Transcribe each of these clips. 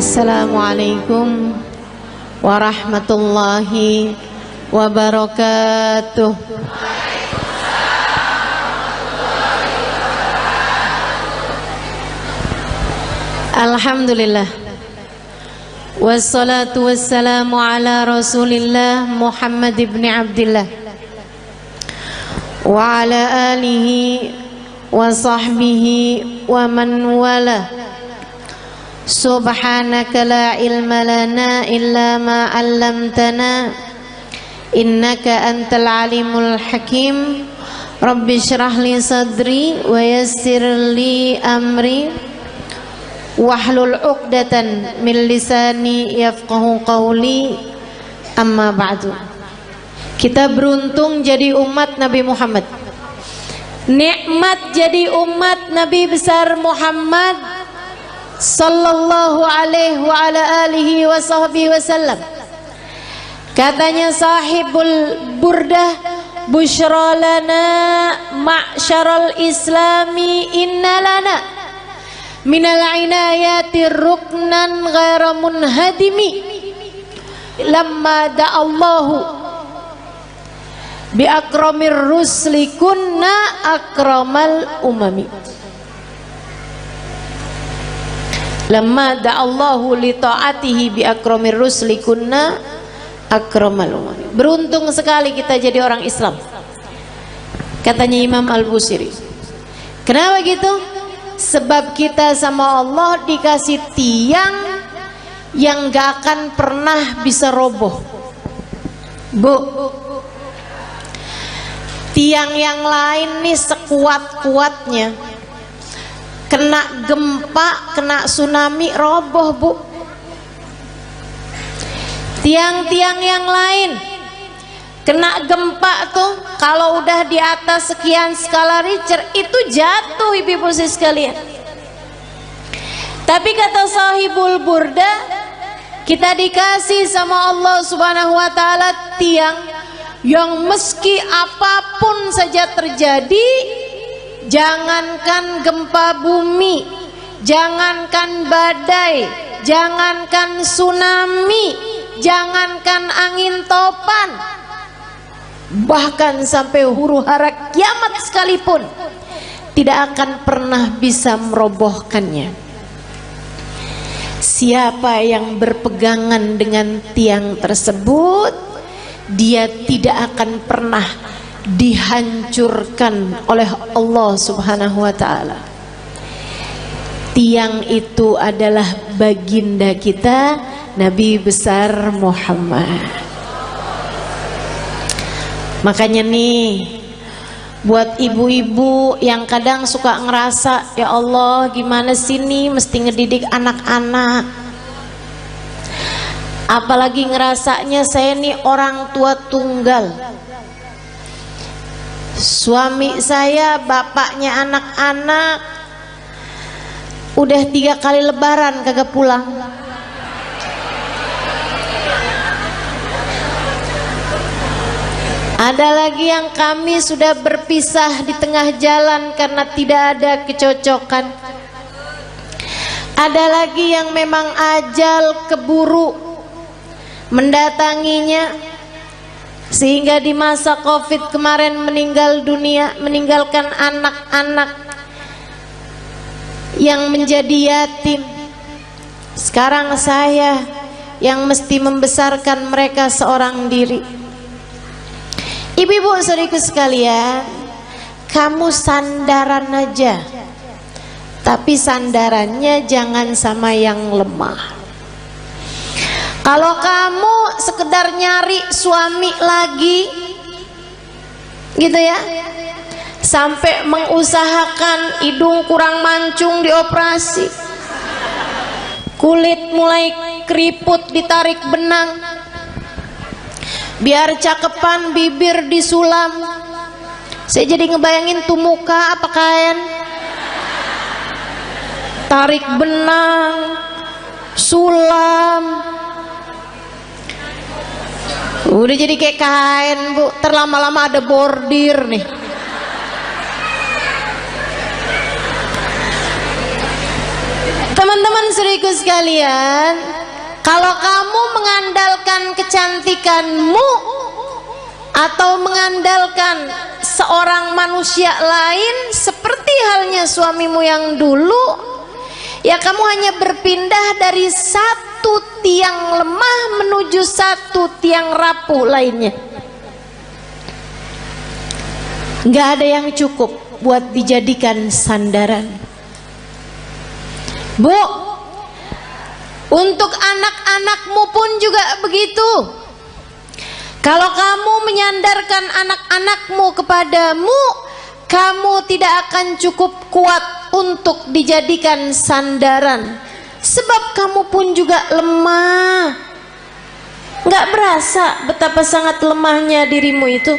Assalamualaikum warahmatullahi wabarakatuh. Alhamdulillah, wassalatu wassalamu ala Rasulillah Muhammad ibn Abdillah wa ala alihi wa sahbihi wa man wala. Subhanaka la ilma lana illa ma 'allamtana innaka antal alimul hakim. Rabbi shrah li sadri wa yassir li amri wahlul 'uqdatan min lisani yafqahu qawli. Amma ba'du. Kita beruntung jadi umat Nabi Muhammad. Nikmat jadi umat Nabi besar Muhammad sallallahu alaihi wa ala alihi wa sahbihi wasallam. Katanya sahibul burdah, busyra lana ma'syaral islami inna lana minal inayati ruknan ghaira munhadimi lamma da'allahu bi akramir rusli kunna akramal umami. Lamma da'allahu li ta'atihi bi akramir rusli kunna akramal umami. Beruntung sekali kita jadi orang Islam, katanya Imam Al-Busiri. Kenapa gitu? Sebab kita sama Allah dikasih tiang yang gak akan pernah bisa roboh. Bu, tiang yang lain nih sekuat-kuatnya, kena gempa, kena tsunami, roboh bu. Tiang-tiang yang lain kena gempa tuh, kalau udah di atas sekian skala Richter itu jatuh ibu-ibu sekalian. Tapi kata sahibul burda, kita dikasih sama Allah subhanahu wa ta'ala tiang yang meski apapun saja terjadi, jangankan gempa bumi, jangankan badai, jangankan tsunami, jangankan angin topan, bahkan sampai huru hara kiamat sekalipun tidak akan pernah bisa merobohkannya. Siapa yang berpegangan dengan tiang tersebut, dia tidak akan pernah dihancurkan oleh Allah subhanahu wa ta'ala. Tiang itu adalah baginda kita Nabi besar Muhammad. Makanya nih, buat ibu-ibu yang kadang suka ngerasa, ya Allah gimana sih nih mesti ngedidik anak-anak, apalagi ngerasanya saya nih orang tua tunggal, suami saya bapaknya anak-anak udah 3 kali lebaran kagak pulang. Ada lagi yang kami sudah berpisah di tengah jalan karena tidak ada kecocokan. Ada lagi yang memang ajal keburu mendatanginya, sehingga di masa Covid kemarin meninggal dunia, meninggalkan anak-anak yang menjadi yatim. Sekarang saya yang mesti membesarkan mereka seorang diri. Ibu-ibu saudariku sekalian, kamu sandaran aja, tapi sandarannya jangan sama yang lemah. Kalau kamu sekedar nyari suami lagi gitu ya, sampai mengusahakan hidung kurang mancung dioperasi, kulit mulai keriput ditarik benang, biar cakepan bibir disulam. Saya jadi ngebayangin tuh muka apa kain, tarik benang, sulam, udah jadi kayak kain bu. Terlama-lama ada bordir nih. Teman-teman saudaraku sekalian, kalau kamu mengandalkan kecantikanmu atau mengandalkan seorang manusia lain seperti halnya suamimu yang dulu, ya kamu hanya berpindah dari satu tiang lemah menuju satu tiang rapuh lainnya. Nggak ada yang cukup buat dijadikan sandaran. Bu, untuk anak-anakmu pun juga begitu. Kalau kamu menyandarkan anak-anakmu kepadamu, kamu tidak akan cukup kuat untuk dijadikan sandaran. Sebab kamu pun juga lemah. Nggak berasa betapa sangat lemahnya dirimu itu.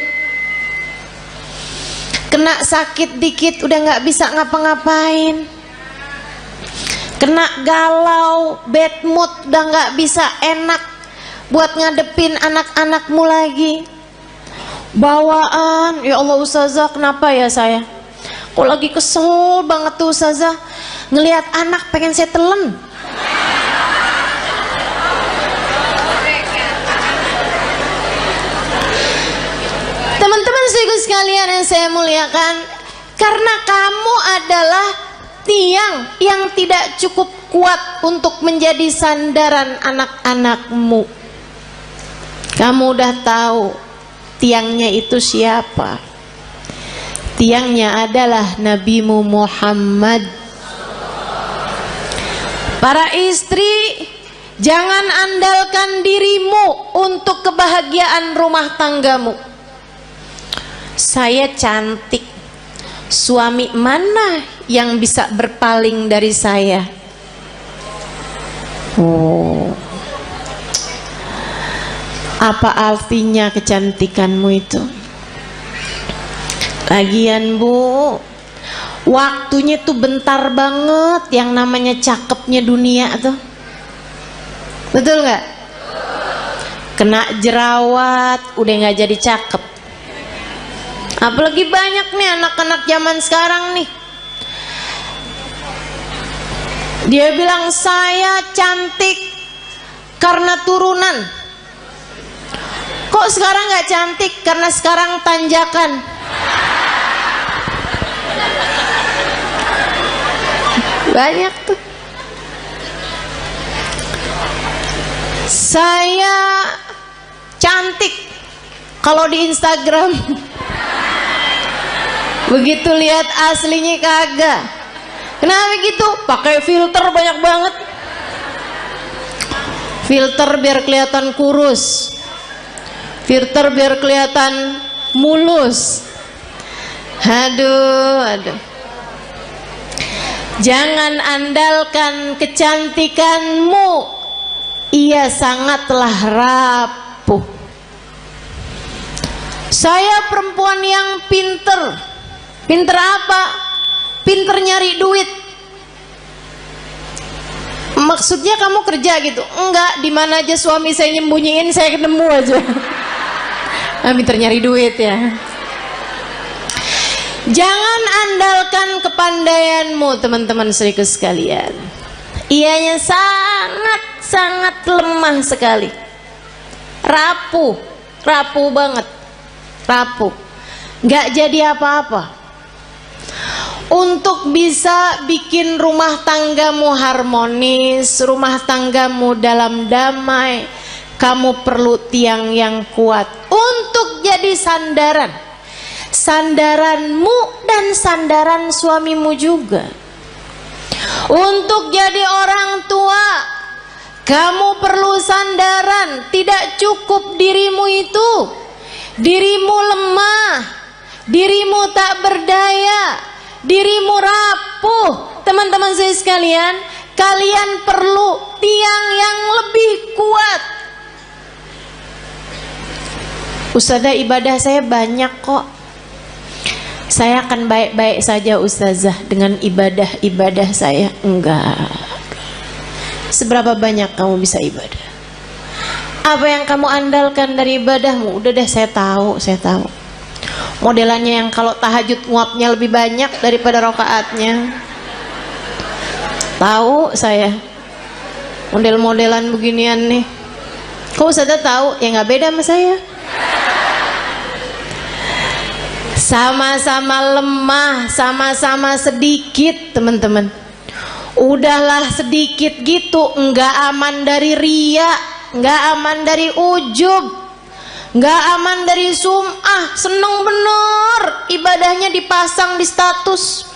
Kena sakit dikit udah nggak bisa ngapa-ngapain. Kena galau, bad mood, udah nggak bisa enak buat ngadepin anak-anakmu lagi. Bawaan, ya Allah Ustazah, kenapa ya saya? Kok lagi kesel banget tuh Ustazah, ngelihat anak pengen saya telen. Teman-teman saudaraku sekalian yang saya muliakan, karena kamu adalah tiang yang tidak cukup kuat untuk menjadi sandaran anak-anakmu. Kamu udah tahu tiangnya itu siapa? Tiangnya adalah Nabimu Muhammad. Para istri, jangan andalkan dirimu untuk kebahagiaan rumah tanggamu. Saya cantik, suami mana yang bisa berpaling dari saya? Oh, apa artinya kecantikanmu itu? Lagian Bu, waktunya tuh bentar banget yang namanya cakepnya dunia tuh. Betul nggak? Kena jerawat udah nggak jadi cakep. Apalagi banyak nih anak-anak zaman sekarang nih, dia bilang saya cantik karena turunan. Kok sekarang nggak cantik? Karena sekarang tanjakan. Banyak tuh. Saya cantik kalau di Instagram. Begitu lihat aslinya kagak. Kenapa gitu? Pakai filter banyak banget. Filter biar kelihatan kurus, filter biar kelihatan mulus. Aduh. Jangan andalkan kecantikanmu, ia sangatlah rapuh. Saya perempuan yang pinter. Pinter apa? Pinter nyari duit. Maksudnya kamu kerja gitu? Enggak, di mana aja suami saya nyembunyiin saya ketemu aja. Pinter nyari duit ya. Jangan andalkan kepandaianmu teman-teman saudaraku sekalian. Ianya sangat lemah sekali. Rapuh banget. Rapuh. Nggak jadi apa-apa. Untuk bisa bikin rumah tanggamu harmonis, rumah tanggamu dalam damai, kamu perlu tiang yang kuat untuk jadi sandaran. Sandaranmu dan sandaran suamimu juga. Untuk jadi orang tua, kamu perlu sandaran. Tidak cukup dirimu itu. Dirimu lemah, dirimu tak berdaya, dirimu rapuh. Teman-teman saya sekalian, kalian perlu tiang yang lebih kuat. Ustazah, ibadah saya banyak kok. Saya akan baik-baik saja Ustazah dengan ibadah saya. Enggak. Seberapa banyak kamu bisa ibadah? Apa yang kamu andalkan dari ibadahmu? Udah deh, saya tahu. Modelannya yang kalau tahajud nguapnya lebih banyak daripada rakaatnya. Tahu saya model-modelan beginian nih. Kok Ustazah tahu? Ya nggak beda sama saya. Sama-sama lemah, sama-sama sedikit teman-teman. Udahlah sedikit gitu, nggak aman dari ria, nggak aman dari ujub, nggak aman dari sum'ah. Seneng bener ibadahnya dipasang di status.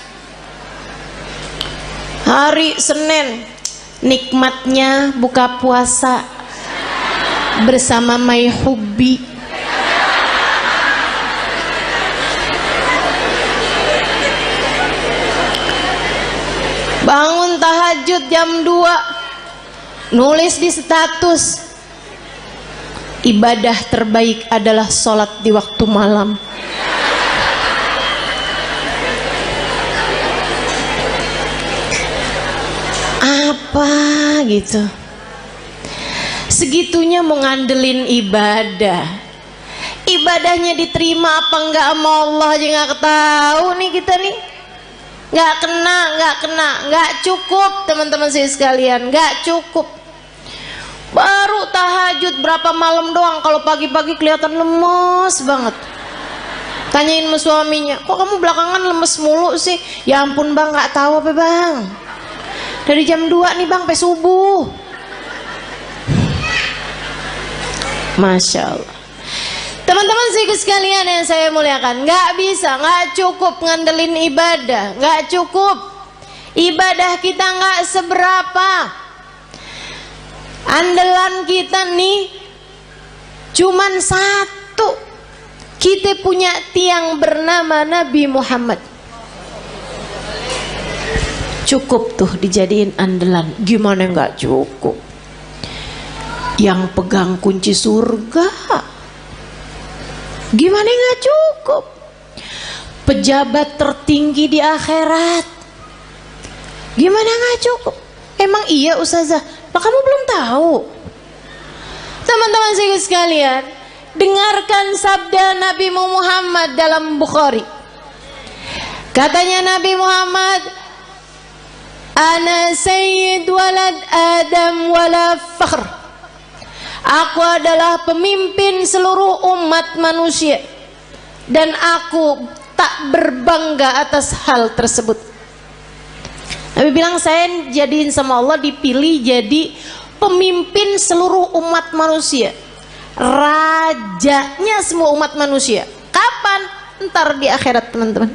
Hari Senin nikmatnya buka puasa bersama My Hubbi. Bangun tahajud jam 2, nulis di status, ibadah terbaik adalah sholat di waktu malam. Apa gitu, segitunya mau ngandelin ibadah. Ibadahnya diterima apa enggak sama Allah aja nggak tahu nih kita nih. Nggak kena, nggak cukup teman-teman saya sekalian, nggak cukup. Baru tahajud berapa malam doang, kalau pagi-pagi kelihatan lemes banget. Tanyain sama suaminya, kok kamu belakangan lemes mulu sih? Ya ampun bang, nggak tahu apa bang. Dari jam 2 nih bang, sampai subuh. Masya Allah. Teman-teman sekalian yang saya muliakan, nggak bisa, nggak cukup ngandelin ibadah, nggak cukup. Ibadah kita nggak seberapa. Andalan kita nih cuman satu. Kita punya tiang bernama Nabi Muhammad. Cukup tuh dijadiin andalan. Gimana nggak cukup? Yang pegang kunci surga. Gimana nggak cukup? Pejabat tertinggi di akhirat. Gimana nggak cukup? Emang iya Ustazah? Lah kamu belum tahu. Teman-teman sekalian, dengarkan sabda Nabi Muhammad dalam Bukhari. Katanya Nabi Muhammad, Ana sayyid walad Adam wala fakhr. Aku adalah pemimpin seluruh umat manusia dan aku tak berbangga atas hal tersebut. Nabi bilang, saya jadiin sama Allah dipilih jadi pemimpin seluruh umat manusia, rajanya semua umat manusia. Kapan? Ntar di akhirat teman-teman.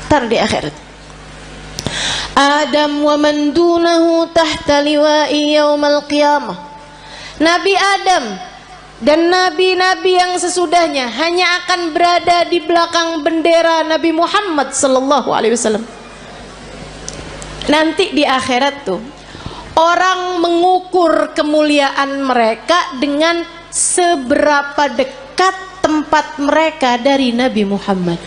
Ntar di akhirat. Adam wa man dunahu tahta liwa'i yaumal qiyamah. Nabi Adam dan nabi-nabi yang sesudahnya hanya akan berada di belakang bendera Nabi Muhammad sallallahu alaihi wasallam. Nanti di akhirat tuh orang mengukur kemuliaan mereka dengan seberapa dekat tempat mereka dari Nabi Muhammad.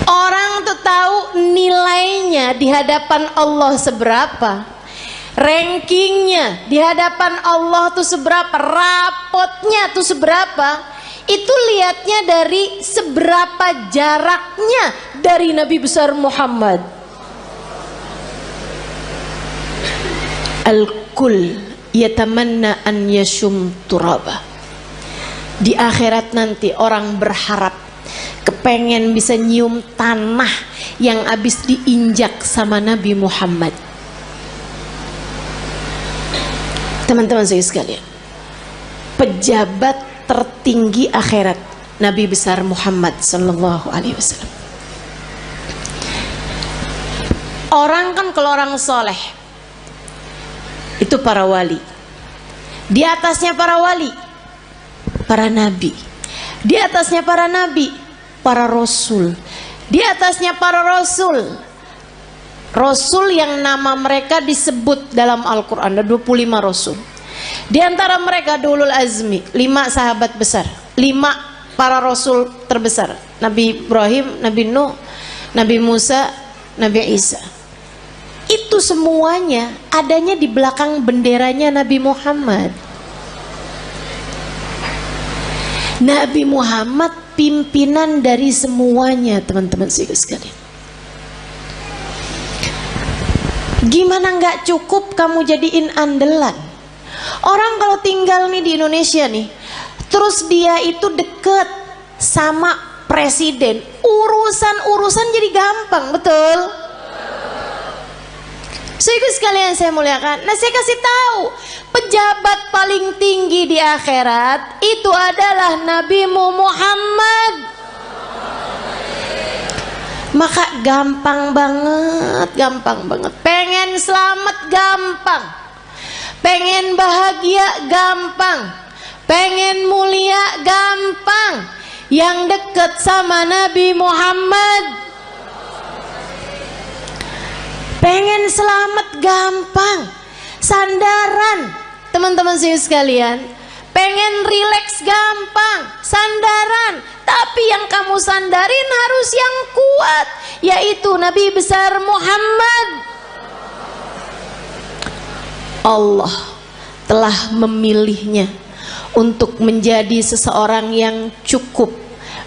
Orang tuh tahu nilainya di hadapan Allah seberapa. Rankingnya di hadapan Allah tuh seberapa, rapotnya tuh seberapa, itu lihatnya dari seberapa jaraknya dari Nabi besar Muhammad. Al-kul yatamanna an yashum turaba. Di akhirat nanti orang berharap kepengen bisa nyium tanah yang habis diinjak sama Nabi Muhammad. Teman-teman saya sekalian, pejabat tertinggi akhirat Nabi besar Muhammad sallallahu alaihi wasallam. Orang kan kalau orang soleh itu para wali, di atasnya para wali, para nabi, di atasnya para nabi, para rasul, di atasnya para rasul. Rasul yang nama mereka disebut dalam Al-Quran, ada 25 Rasul. Di antara mereka Ulul Azmi, 5 sahabat besar, 5 para Rasul terbesar. Nabi Ibrahim, Nabi Nuh, Nabi Musa, Nabi Isa. Itu semuanya adanya di belakang benderanya Nabi Muhammad. Nabi Muhammad pimpinan dari semuanya teman-teman sekalian. Gimana nggak cukup kamu jadiin andalan? Orang kalau tinggal nih di Indonesia nih, terus dia itu deket sama presiden, urusan jadi gampang, betul? Saudara sekalian saya muliakan. Nah, saya kasih tahu, pejabat paling tinggi di akhirat itu adalah Nabi Muhammad. Maka gampang banget. Pengen selamat gampang, pengen bahagia gampang, pengen mulia gampang. Yang dekat sama Nabi Muhammad. Pengen selamat gampang, sandaran teman-teman saya sekalian. Pengen rileks gampang, sandaran. Tapi yang kamu sandarin harus yang kuat, yaitu Nabi besar Muhammad. Allah telah memilihnya untuk menjadi seseorang yang cukup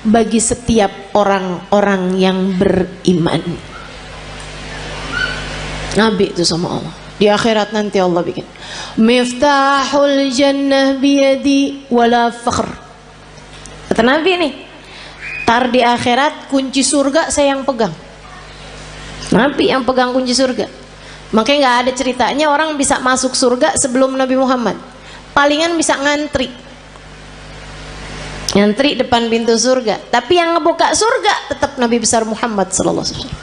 bagi setiap orang-orang yang beriman. Nabi itu sama Allah. Di akhirat nanti Allah bikin Miftahul jannah biyadi wala fakhr. Kata Nabi nih, tar di akhirat kunci surga saya yang pegang. Nabi yang pegang kunci surga. Makanya gak ada ceritanya orang bisa masuk surga sebelum Nabi Muhammad. Palingan bisa ngantri depan pintu surga. Tapi yang ngebuka surga tetap Nabi besar Muhammad sallallahu alaihi wasallam.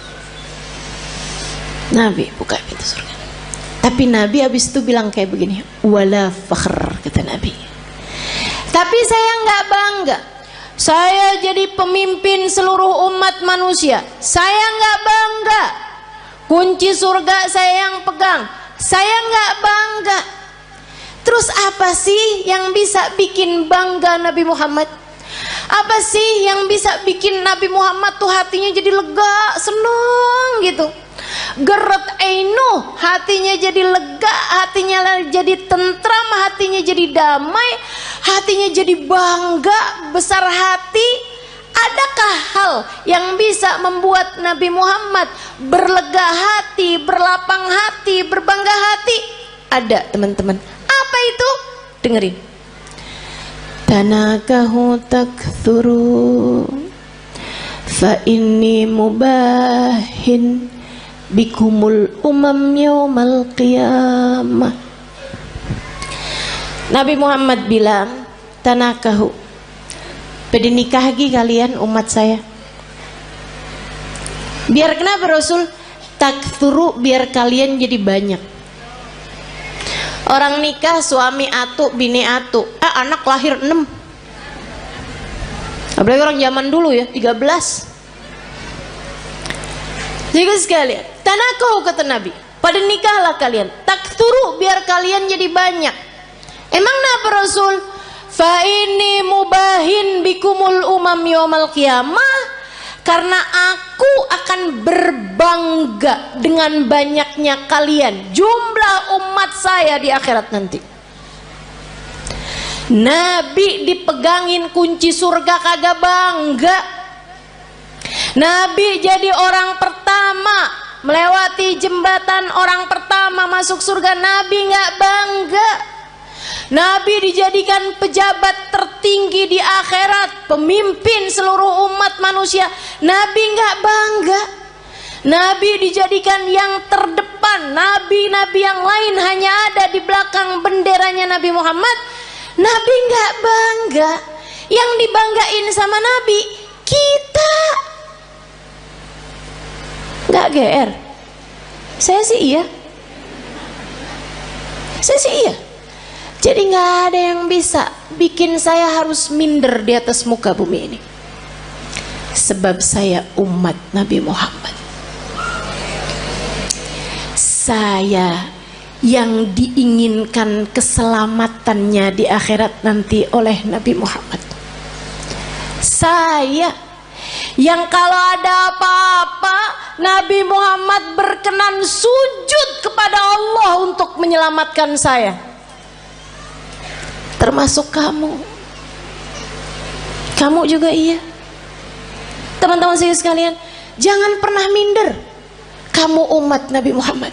Nabi buka pintu surga. Tapi Nabi habis itu bilang kayak begini, wala fakhr, kata Nabi. Tapi saya nggak bangga. Saya jadi pemimpin seluruh umat manusia. Saya nggak bangga. Kunci surga saya yang pegang. Saya nggak bangga. Terus apa sih yang bisa bikin bangga Nabi Muhammad? Apa sih yang bisa bikin Nabi Muhammad tuh hatinya jadi lega, seneng gitu? Geret ainu, hatinya jadi lega, hatinya jadi tentram, hatinya jadi damai, hatinya jadi bangga, besar hati. Adakah hal yang bisa membuat Nabi Muhammad berlega hati, berlapang hati, berbangga hati? Ada, teman-teman. Apa itu? Dengerin. Tanakahu takthuru fa inni mubahin bikumul umam yaumal qiyamah. Nabi Muhammad bilang, tanakahu, pada nikahgi kalian umat saya. Biar kenapa Rasul? Takthuru, biar kalian jadi banyak. Orang nikah suami atu, bini atu, anak lahir 6. Apalagi orang zaman dulu ya, 13. Jadi sekalian, tanakahu kata Nabi, pada nikahlah kalian, takthuru, biar kalian jadi banyak. Emang kenapa Rasul? Fa ini mubahin bikumul umam yaumal qiyamah, karena aku akan berbangga dengan banyaknya kalian, jumlah umat saya di akhirat nanti. Nabi dipegangin kunci surga kagak bangga. Nabi jadi orang pertama melewati jembatan, orang pertama masuk surga, Nabi nggak bangga. Nabi dijadikan pejabat tertinggi di akhirat, pemimpin seluruh umat manusia, Nabi nggak bangga. Nabi dijadikan yang terdepan, nabi-nabi yang lain hanya ada di belakang benderanya Nabi Muhammad, Nabi nggak bangga. Yang dibanggain sama Nabi kita. Nggak GR. Saya sih iya. Jadi nggak ada yang bisa bikin saya harus minder di atas muka bumi ini. Sebab saya umat Nabi Muhammad. Saya yang diinginkan keselamatannya di akhirat nanti oleh Nabi Muhammad. Saya yang kalau ada apa-apa Nabi Muhammad berkenan sujud kepada Allah untuk menyelamatkan saya. Termasuk kamu juga iya. Teman-teman saya sekalian, jangan pernah minder. Kamu umat Nabi Muhammad.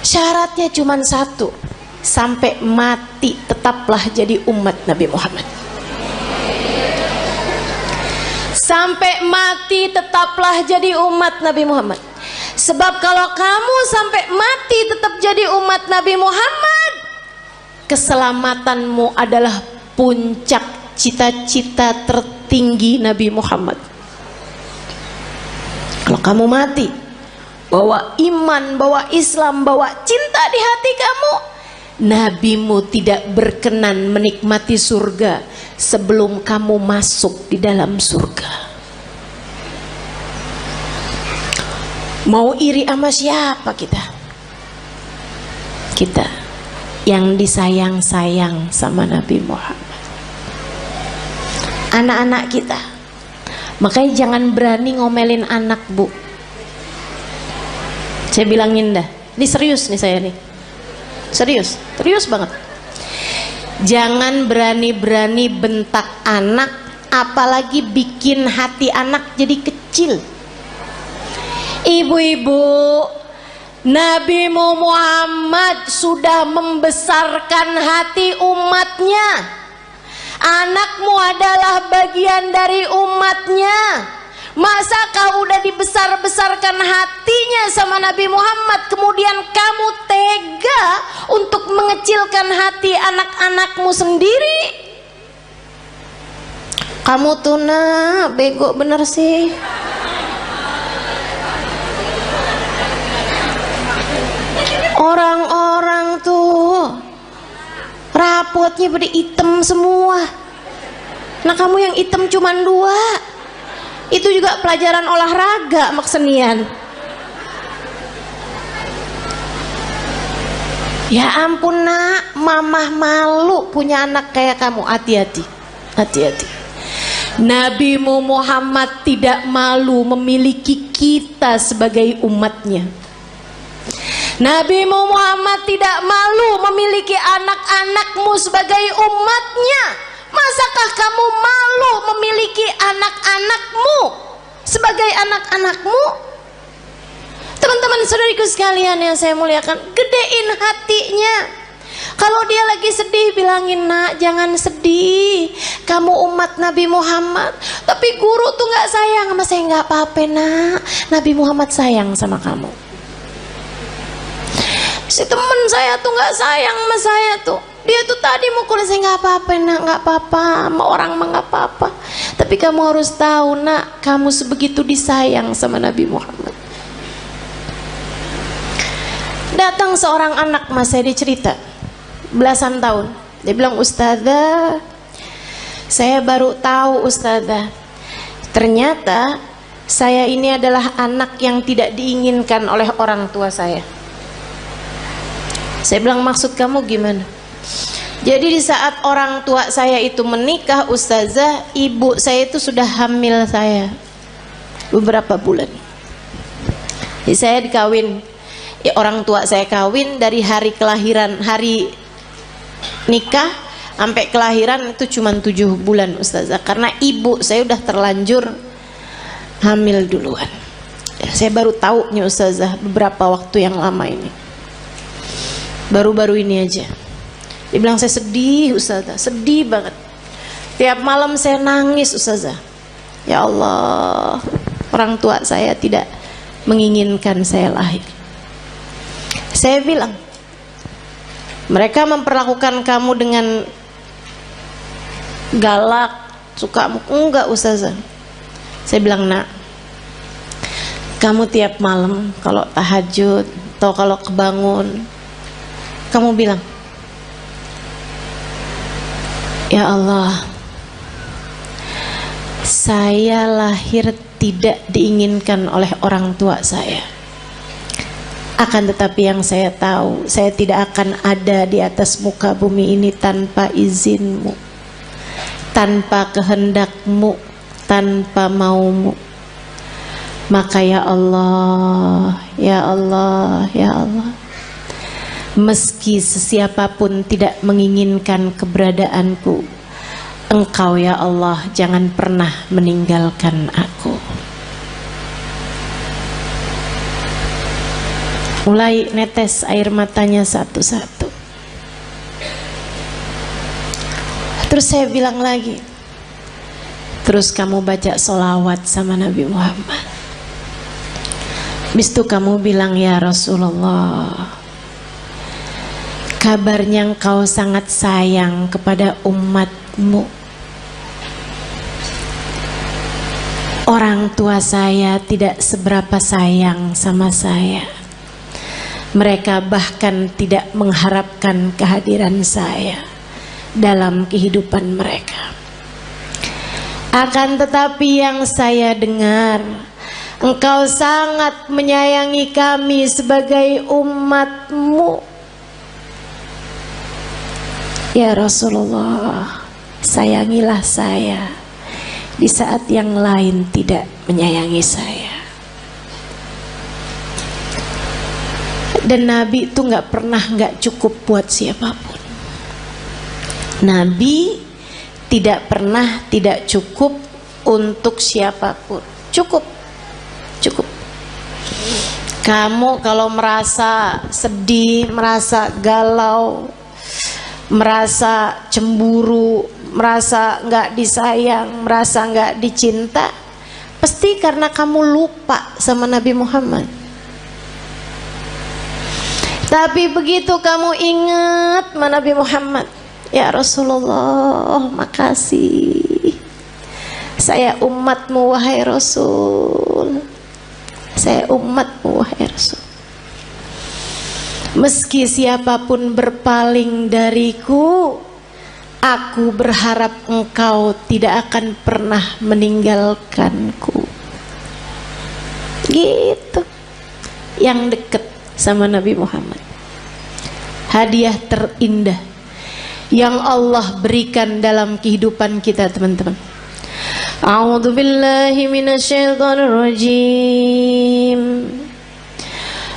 Syaratnya cuma satu, sampai mati tetaplah jadi umat Nabi Muhammad. Sampai mati tetaplah jadi umat Nabi Muhammad. Sebab kalau kamu sampai mati tetap jadi umat Nabi Muhammad, keselamatanmu adalah puncak cita-cita tertinggi Nabi Muhammad. Kalau kamu mati bawa iman, bawa Islam, bawa cinta di hati kamu, nabimu tidak berkenan menikmati surga sebelum kamu masuk di dalam surga. Mau iri sama siapa kita? Kita yang disayang-sayang sama Nabi Muhammad. Anak-anak kita, makanya jangan berani ngomelin anak, Bu. Saya bilangin dah, ini serius nih saya nih, serius banget. Jangan berani-berani bentak anak, apalagi bikin hati anak jadi kecil. Ibu-ibu, Nabi Muhammad sudah membesarkan hati umatnya. Anakmu adalah bagian dari umatnya. Masa kau udah dibesar-besarkan hatinya sama Nabi Muhammad, kemudian kamu tega untuk mengecilkan hati anak-anakmu sendiri? Kamu tuh nak bego bener sih. Orang-orang tuh rapotnya pada hitam semua. Nah kamu yang hitam cuman 2. Itu juga pelajaran olahraga maksenian. Ya ampun nak, mamah malu punya anak kayak kamu. Hati-hati, hati-hati. Nabi Muhammad tidak malu memiliki kita sebagai umatnya. Nabi Muhammad tidak malu memiliki anak-anakmu sebagai umatnya. Masakah kamu malu memiliki anak-anakmu sebagai anak-anakmu? Teman-teman saudariku sekalian yang saya muliakan, gedein hatinya. Kalau dia lagi sedih, bilangin, nak jangan sedih, kamu umat Nabi Muhammad. Tapi guru tuh gak sayang sama saya. Gak apa-apa nak, Nabi Muhammad sayang sama kamu. Si temen saya tuh gak sayang sama saya tuh, dia tuh tadi mukul saya. Gak apa-apa nak, gak apa-apa, sama orang mah gak apa-apa. Tapi kamu harus tahu nak, kamu sebegitu disayang sama Nabi Muhammad. Datang seorang anak mas saya, dia cerita belasan tahun. Dia bilang, ustazah, saya baru tahu ustazah, ternyata saya ini adalah anak yang tidak diinginkan oleh orang tua saya. Saya bilang, maksud kamu gimana? Jadi di saat orang tua saya itu menikah, ustazah, ibu saya itu sudah hamil saya beberapa bulan. Jadi saya dikawin, ya, orang tua saya kawin dari hari kelahiran, hari nikah sampai kelahiran itu cuma 7 bulan ustazah, karena ibu saya udah terlanjur hamil duluan. Saya baru tahu nih ustazah beberapa waktu yang lama ini, baru-baru ini aja. Dia bilang, saya sedih ustazah, sedih banget. Tiap malam saya nangis ustazah. Ya Allah, orang tua saya tidak menginginkan saya lahir. Saya bilang, mereka memperlakukan kamu dengan galak, suka? Enggak ustazah. Saya bilang, nak, kamu tiap malam kalau tahajud atau kalau kebangun, kamu bilang, ya Allah, saya lahir tidak diinginkan oleh orang tua saya. Akan tetapi yang saya tahu, saya tidak akan ada di atas muka bumi ini tanpa izinmu, tanpa kehendakmu, tanpa maumu. Maka ya Allah, ya Allah, ya Allah, meski sesiapapun tidak menginginkan keberadaanku, Engkau ya Allah jangan pernah meninggalkan aku. Mulai netes air matanya satu-satu. Terus saya bilang lagi, terus kamu baca sholawat sama Nabi Muhammad. Habis itu kamu bilang, ya Rasulullah, kabarnya engkau sangat sayang kepada umatmu. Orang tua saya tidak seberapa sayang sama saya. Mereka bahkan tidak mengharapkan kehadiran saya dalam kehidupan mereka. Akan tetapi yang saya dengar, engkau sangat menyayangi kami sebagai umatmu. Ya Rasulullah, sayangilah saya di saat yang lain tidak menyayangi saya. Dan Nabi itu nggak pernah nggak cukup buat siapapun. Nabi tidak pernah tidak cukup untuk siapapun. Cukup. Kamu kalau merasa sedih, merasa galau, merasa cemburu, merasa nggak disayang, merasa nggak dicinta, pasti karena kamu lupa sama Nabi Muhammad. Tapi begitu kamu ingat sama Nabi Muhammad, ya Rasulullah, makasih, saya umatmu wahai Rasul, saya umatmu wahai Rasul. Meski siapapun berpaling dariku, aku berharap engkau tidak akan pernah meninggalkanku. Gitu. Yang dekat sama Nabi Muhammad. Hadiah terindah yang Allah berikan dalam kehidupan kita, teman-teman. A'udzu billahi minasyaitonir rajim.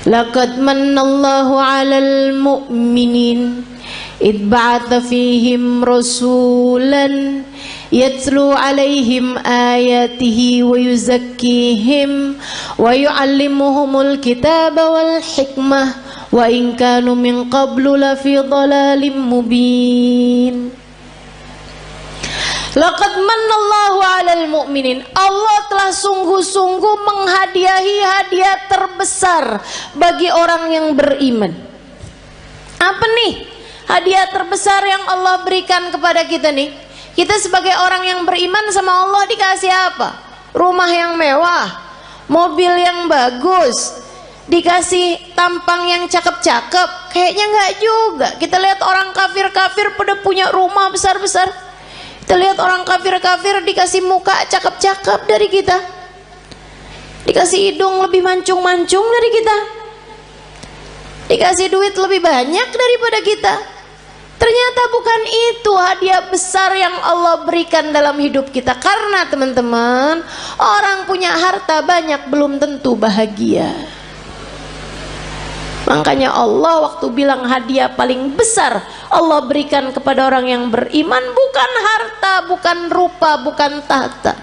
Laqad manallahu 'alal mu'minin id ba'atha fihim rasulan yatlu 'alaihim ayatihi wa yuzakkihim wa yu'allimuhumul kitaba wal hikmah wa in kanu min qablu lafi dhalalim mubin. Laqad manallahu 'alal mu'minin. Allah telah sungguh-sungguh menghadiahi hadiah terbesar bagi orang yang beriman. Apa nih hadiah terbesar yang Allah berikan kepada kita nih? Kita sebagai orang yang beriman sama Allah dikasih apa? Rumah yang mewah, mobil yang bagus, dikasih tampang yang cakep-cakep. Kayaknya enggak juga. Kita lihat orang kafir-kafir pada punya rumah besar-besar. Kita lihat orang kafir-kafir dikasih muka cakep-cakep dari kita, dikasih hidung lebih mancung-mancung dari kita, dikasih duit lebih banyak daripada kita. Ternyata bukan itu hadiah besar yang Allah berikan dalam hidup kita. Karena teman-teman, orang punya harta banyak belum tentu bahagia. Makanya Allah waktu bilang hadiah paling besar Allah berikan kepada orang yang beriman bukan harta, bukan rupa, bukan tahta.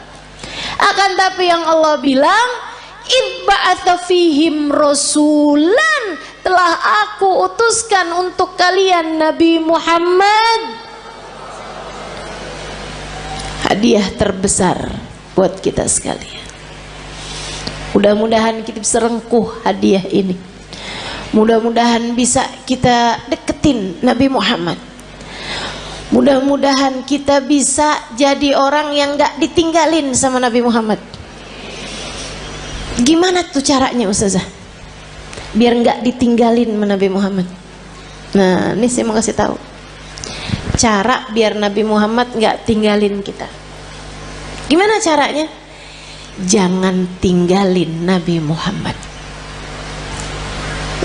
Akan tapi yang Allah bilang, ibba'atha fihim rasulan, telah aku utuskan untuk kalian Nabi Muhammad. Hadiah terbesar buat kita sekalian. Mudah-mudahan kita bisa rengkuh hadiah ini. Mudah-mudahan bisa kita deketin Nabi Muhammad. Mudah-mudahan kita bisa jadi orang yang gak ditinggalin sama Nabi Muhammad. Gimana tuh caranya Ustazah? Biar gak ditinggalin sama Nabi Muhammad. Nah, ini saya mau kasih tahu cara biar Nabi Muhammad gak tinggalin kita. Gimana caranya? Jangan tinggalin Nabi Muhammad.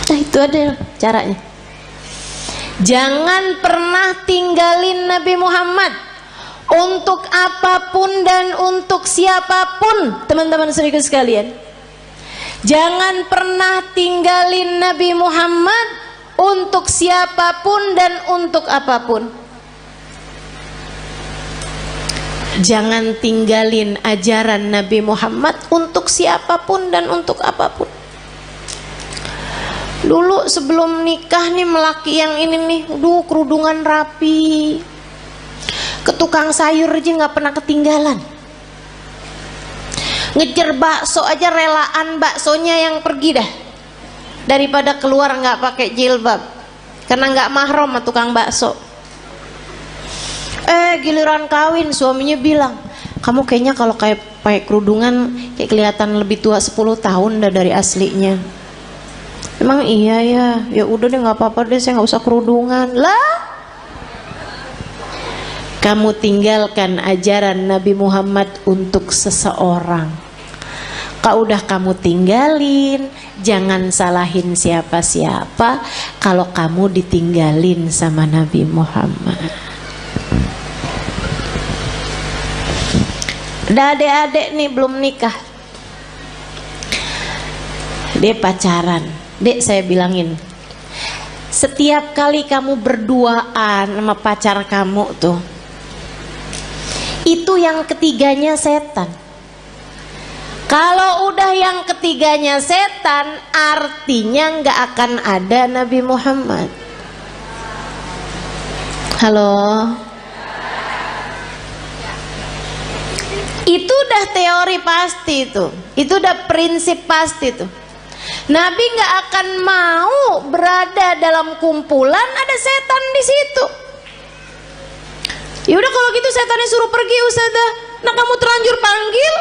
Nah, itu ada caranya. Jangan pernah tinggalin Nabi Muhammad untuk apapun dan untuk siapapun, teman-teman saudara sekalian. Jangan pernah tinggalin Nabi Muhammad untuk siapapun dan untuk apapun. Jangan tinggalin ajaran Nabi Muhammad untuk siapapun dan untuk apapun. Dulu sebelum nikah nih melaki yang ini nih, kerudungan rapi, ke tukang sayur aja nggak pernah ketinggalan. Ngejar bakso aja relaan baksonya yang pergi dah, daripada keluar nggak pakai jilbab, karena nggak mahram sama tukang bakso. Giliran kawin suaminya bilang, kamu kayaknya kalau kayak pakai kerudungan kayak kelihatan lebih tua 10 tahun dah dari aslinya. Emang iya ya? Ya udah deh, nggak apa-apa deh, saya nggak usah kerudungan lah. Kamu tinggalkan ajaran Nabi Muhammad untuk seseorang, udah kamu tinggalin, jangan salahin siapa-siapa kalau kamu ditinggalin sama Nabi Muhammad. Ada adik-adik nih belum nikah, dia pacaran. Dek, saya bilangin, setiap kali kamu berduaan sama pacar kamu tuh, itu yang ketiganya setan. Kalau udah yang ketiganya setan, artinya nggak akan ada Nabi Muhammad. Halo? Itu udah teori pasti tuh, itu udah prinsip pasti tuh. Nabi nggak akan mau berada dalam kumpulan ada setan di situ. Ya udah kalau gitu setannya suruh pergi Ustazah. Nah kamu terlanjur panggil.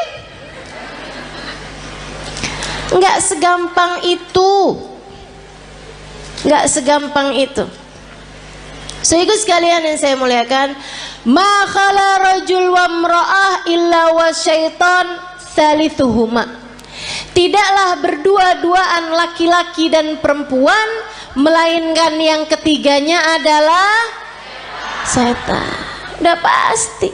Nggak segampang itu, nggak segampang itu. Sehingga sekalian yang saya muliakan, ma khala rajul wa imra'ah illa wa syaitan thalithuhuma. Tidaklah berdua-duaan laki-laki dan perempuan, melainkan yang ketiganya adalah setan. Udah pasti.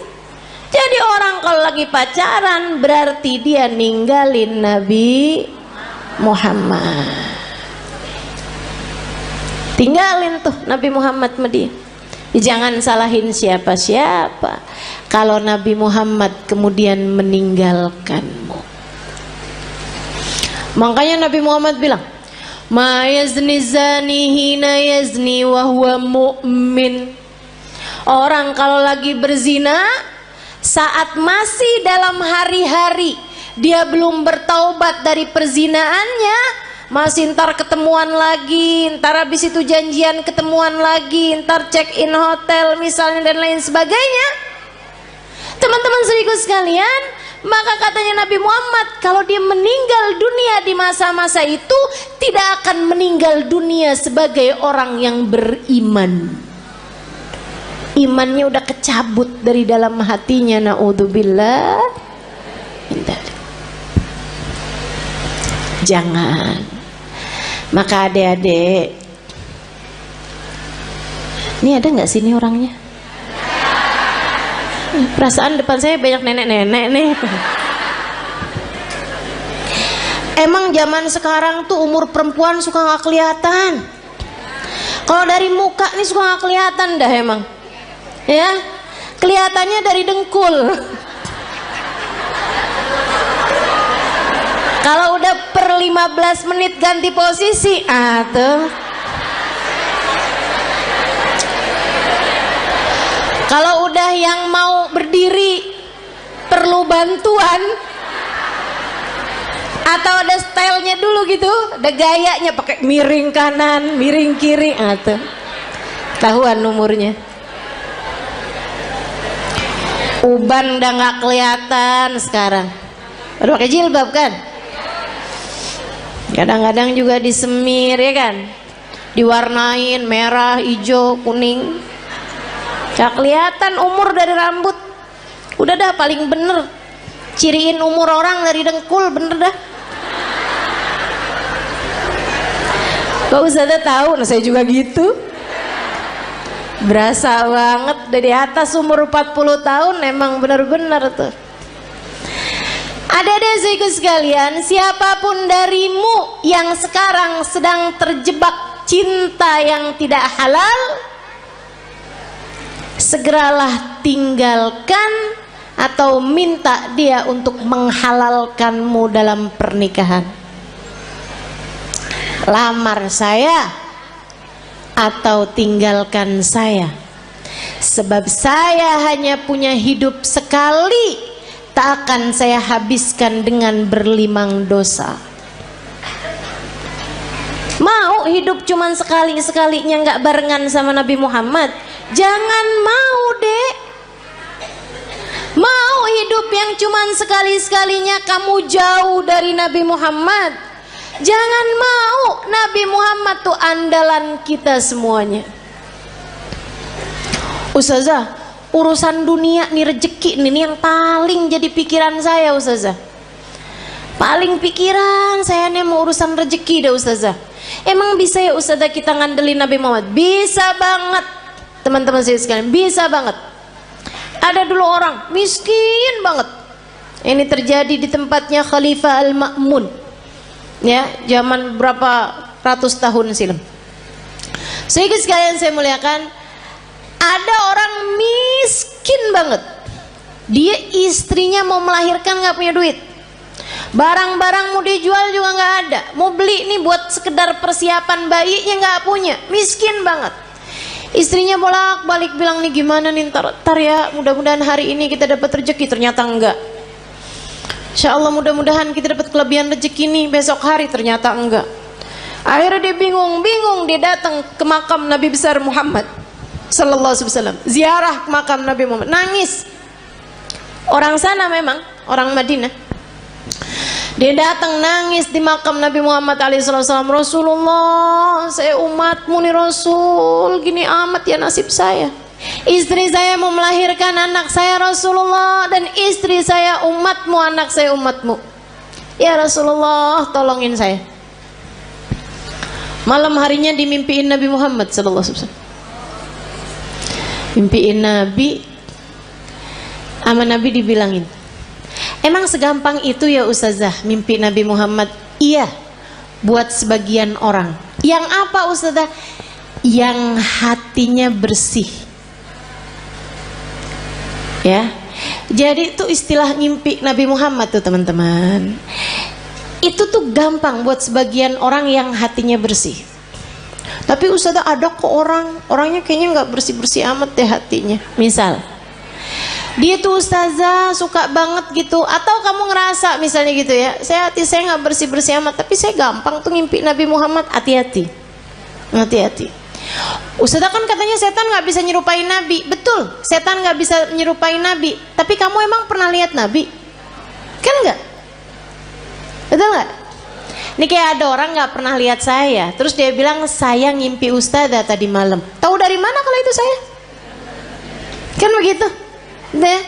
Jadi orang kalau lagi pacaran berarti dia ninggalin Nabi Muhammad. Tinggalin tuh Nabi Muhammad sama dia. Jangan salahin siapa-siapa kalau Nabi Muhammad kemudian meninggalkanmu. Makanya Nabi Muhammad bilang, ma yazni zani hina yazni wa huwa mu'min. Orang kalau lagi berzina saat masih dalam hari-hari dia belum bertaubat dari perzinaannya, masih ntar ketemuan lagi, ntar habis itu janjian ketemuan lagi, ntar check in hotel misalnya dan lain sebagainya. Teman-teman seriku sekalian, maka katanya Nabi Muhammad, kalau dia meninggal dunia di masa-masa itu, tidak akan meninggal dunia sebagai orang yang beriman. Imannya udah kecabut dari dalam hatinya, naudzubillah. Jangan. Maka adik-adik, ini ada nggak sini orangnya? Perasaan depan saya banyak nenek-nenek nih. Emang zaman sekarang tuh umur perempuan suka nggak kelihatan. Kalau dari muka nih suka nggak kelihatan dah emang. Ya, kelihatannya dari dengkul. Kalau udah per 15 menit ganti posisi, tuh. Kalau udah yang mau berdiri perlu bantuan atau ada stylenya dulu gitu, ada gayanya pakai miring kanan, miring kiri, tuh. Tahuan umurnya. Uban udah nggak kelihatan sekarang. Baru pakai jilbab kan? Kadang-kadang juga disemir ya kan? Diwarnain merah, hijau, kuning. Gak kelihatan umur dari rambut. Udah dah paling bener ciriin umur orang dari dengkul, bener dah. Kok Ustazah tahu? Nah saya juga gitu. Berasa banget dari atas umur 40 tahun, emang bener-bener tuh. Adik-adik saya sekalian, siapapun darimu yang sekarang sedang terjebak cinta yang tidak halal, segeralah tinggalkan atau minta dia untuk menghalalkanmu dalam pernikahan. lamar saya atau tinggalkan saya, sebab saya hanya punya hidup sekali, tak akan saya habiskan dengan berlimang dosa. Mau hidup cuman sekali-sekalinya nggak barengan sama Nabi Muhammad? Jangan mau, Dek. Mau hidup yang cuman sekali-sekalinya kamu jauh dari Nabi Muhammad? Jangan mau. Nabi Muhammad tuh andalan kita semuanya. Ustazah, urusan dunia nih, rezeki nih yang paling jadi pikiran saya, Ustazah. Paling pikiran saya nih mau urusan rezeki dah, Ustazah. Emang bisa ya Ustazah kita ngandelin Nabi Muhammad? Bisa banget, teman-teman saya sekalian, bisa banget. Ada dulu orang miskin banget. Ini terjadi di tempatnya Khalifah Al-Ma'mun, ya, zaman berapa ratus tahun silam. Sehingga sekalian saya muliakan, ada orang miskin banget. Dia istrinya mau melahirkan nggak punya duit. Barang-barang mau dijual juga nggak ada. Mau beli nih buat sekedar persiapan bayinya nggak punya. Miskin banget. Istrinya bolak-balik bilang nih gimana nih ntar ya, mudah-mudahan hari ini kita dapat rezeki. Ternyata enggak. Insya Allah mudah-mudahan kita dapat kelebihan rezeki nih besok hari. Ternyata enggak. Akhirnya dia bingung. Dia datang ke makam Nabi besar Muhammad Sallallahu Alaihi Wasallam. Ziarah ke makam Nabi Muhammad. Nangis. Orang sana memang, orang Madinah. Dia datang nangis di makam Nabi Muhammad SAW. Rasulullah, saya umatmu nih Rasul, gini amat ya nasib saya. Istri saya mau melahirkan anak saya Rasulullah, dan istri saya umatmu, anak saya umatmu. Ya Rasulullah, tolongin saya. Malam harinya dimimpiin Nabi Muhammad SAW. Mimpiin Nabi, sama Nabi dibilangin, emang segampang itu ya Ustazah mimpi Nabi Muhammad? Iya, buat sebagian orang. Yang apa Ustazah? Yang hatinya bersih. Ya, jadi itu istilah mimpi Nabi Muhammad tuh teman-teman. Itu tuh gampang buat sebagian orang yang hatinya bersih. Tapi Ustazah ada kok orangnya kayaknya nggak bersih-bersih amat deh hatinya. Misal dia tuh Ustazah suka banget gitu, atau kamu ngerasa misalnya gitu ya, hati saya nggak bersih-bersih amat, tapi saya gampang tuh ngimpi Nabi Muhammad. Hati-hati. Ustazah kan katanya setan nggak bisa nyerupai Nabi. Betul, setan nggak bisa nyerupai Nabi. Tapi kamu emang pernah lihat Nabi? Kan nggak? Betul nggak? Ini kayak ada orang nggak pernah lihat saya, terus dia bilang saya ngimpi Ustazah tadi malam. Tahu dari mana kalau itu saya? Kan begitu. Deh.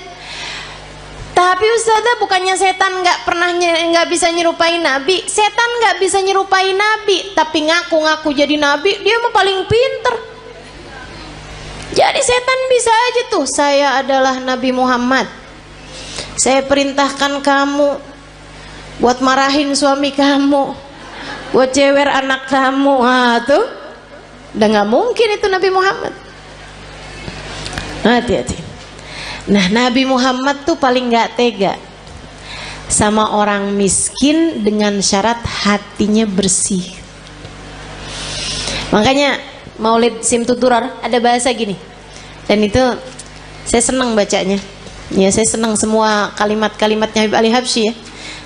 Tapi Ustazah bukannya setan nggak bisa nyerupai Nabi. Setan nggak bisa nyerupai Nabi, tapi ngaku-ngaku jadi Nabi, dia mah paling pinter. Jadi setan bisa aja tuh, saya adalah Nabi Muhammad, saya perintahkan kamu buat marahin suami kamu, buat cewer anak kamu. Tuh udah nggak mungkin itu Nabi Muhammad. Hati-hati. Nah, Nabi Muhammad tuh paling gak tega sama orang miskin dengan syarat hatinya bersih. Makanya Maulid Simtuturar ada bahasa gini, dan itu saya senang bacanya. Ya, saya senang semua kalimat-kalimatnya Habib Ali Habsyi ya.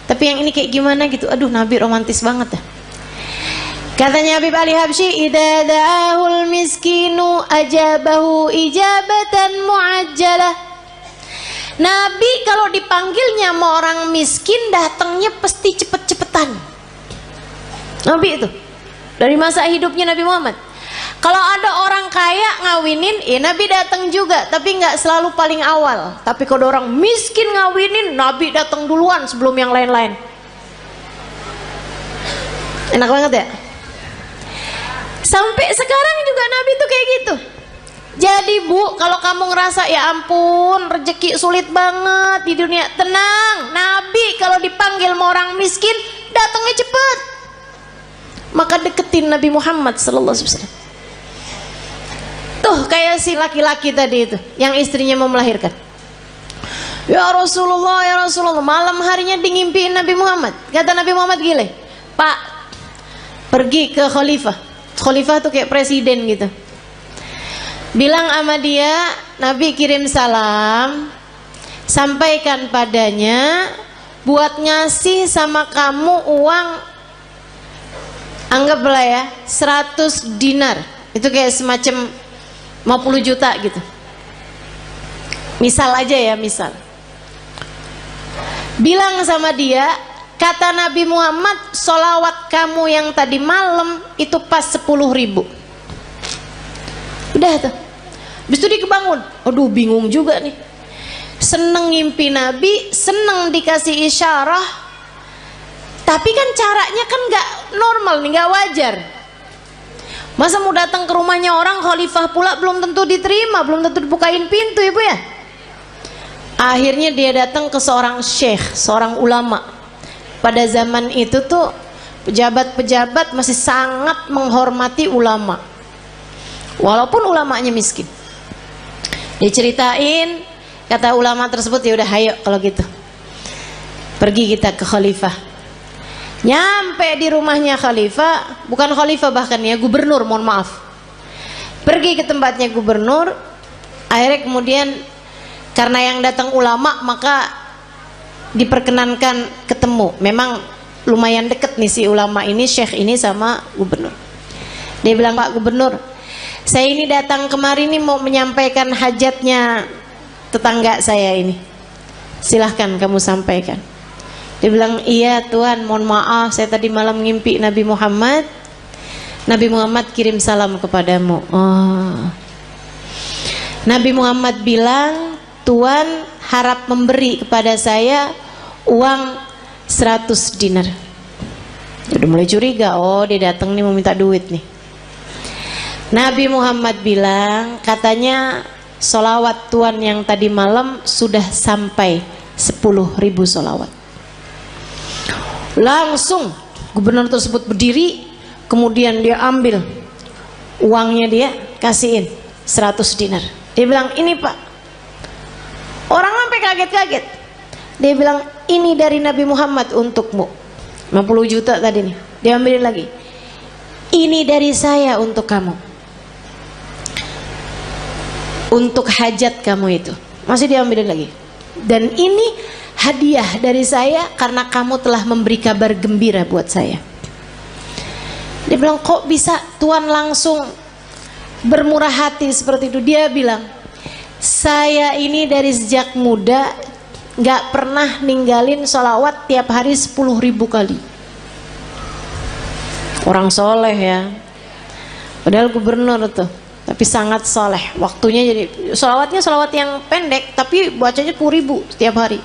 Tapi yang ini kayak gimana gitu, aduh Nabi romantis banget ya. Katanya Habib Ali Habsyi, idza da'ahul miskinu ajabahu ijabatan muajjalah. Nabi kalau dipanggilnya sama orang miskin datangnya pasti cepet-cepetan. Nabi itu dari masa hidupnya Nabi Muhammad. Kalau ada orang kaya ngawinin, Nabi datang juga, tapi nggak selalu paling awal. Tapi kalau orang miskin ngawinin, Nabi datang duluan sebelum yang lain-lain. Enak banget ya. Sampai sekarang juga Nabi tuh kayak gitu. Jadi Bu, kalau kamu ngerasa ya ampun rezeki sulit banget di dunia, tenang. Nabi kalau dipanggil sama orang miskin datangnya cepet. Maka deketin Nabi Muhammad sallallahu alaihi wasallam. Tuh kayak si laki-laki tadi itu yang istrinya mau melahirkan. Ya Rasulullah, malam harinya ngimpiin Nabi Muhammad. Kata Nabi Muhammad gile, Pak pergi ke khalifah. Khalifah tuh kayak presiden gitu. Bilang sama dia, Nabi kirim salam, sampaikan padanya buat ngasih sama kamu uang, anggaplah ya 100 dinar. Itu kayak semacam 50 juta gitu. Misal aja ya, misal. Bilang sama dia, kata Nabi Muhammad, sholawat kamu yang tadi malam itu pas 10.000. Udah tuh. Habis itu dia kebangun. Aduh, bingung juga nih. Seneng ngimpi Nabi, seneng dikasih isyarah. Tapi kan caranya kan gak normal nih, gak wajar. Masa mau datang ke rumahnya orang, khalifah pula, belum tentu diterima, belum tentu dibukain pintu, ibu ya. Akhirnya dia datang ke seorang syekh, seorang ulama. Pada zaman itu tuh pejabat-pejabat masih sangat menghormati ulama, walaupun ulamanya miskin. Diceritain, kata ulama tersebut, ya udah ayo kalau gitu pergi kita ke khalifah. Nyampe di rumahnya khalifah, bukan khalifah bahkan ya, gubernur, mohon maaf. Pergi ke tempatnya gubernur. Akhirnya kemudian karena yang datang ulama, maka diperkenankan ketemu. Memang lumayan deket nih si ulama ini, syekh ini sama gubernur. Dia bilang, Pak Gubernur, saya ini datang kemari nih mau menyampaikan hajatnya tetangga saya ini. Silahkan kamu sampaikan. Dia bilang, iya Tuhan, mohon maaf, saya tadi malam ngimpi Nabi Muhammad. Nabi Muhammad kirim salam kepadamu. Oh. Nabi Muhammad bilang, Tuhan harap memberi kepada saya uang 100 dinar. Udah mulai curiga, oh dia datang nih mau minta duit nih. Nabi Muhammad bilang, katanya sholawat Tuhan yang tadi malam sudah sampai 10.000 sholawat. Langsung gubernur tersebut berdiri, kemudian dia ambil uangnya, dia kasihin 100 dinar. Dia bilang, ini Pak. Orang sampai kaget-kaget. Dia bilang, ini dari Nabi Muhammad untukmu. 50 juta tadi nih, dia ambilin lagi. Ini dari saya untuk kamu, untuk hajat kamu itu. Masih diambilin lagi. Dan ini hadiah dari saya karena kamu telah memberi kabar gembira buat saya. Dia bilang, kok bisa Tuhan langsung bermurah hati seperti itu? Dia bilang, saya ini dari sejak muda gak pernah ninggalin sholawat tiap hari 10.000 kali. Orang soleh ya, padahal gubernur tuh, tapi sangat soleh. Waktunya jadi sholawatnya sholawat yang pendek, tapi bacanya 10.000 setiap hari.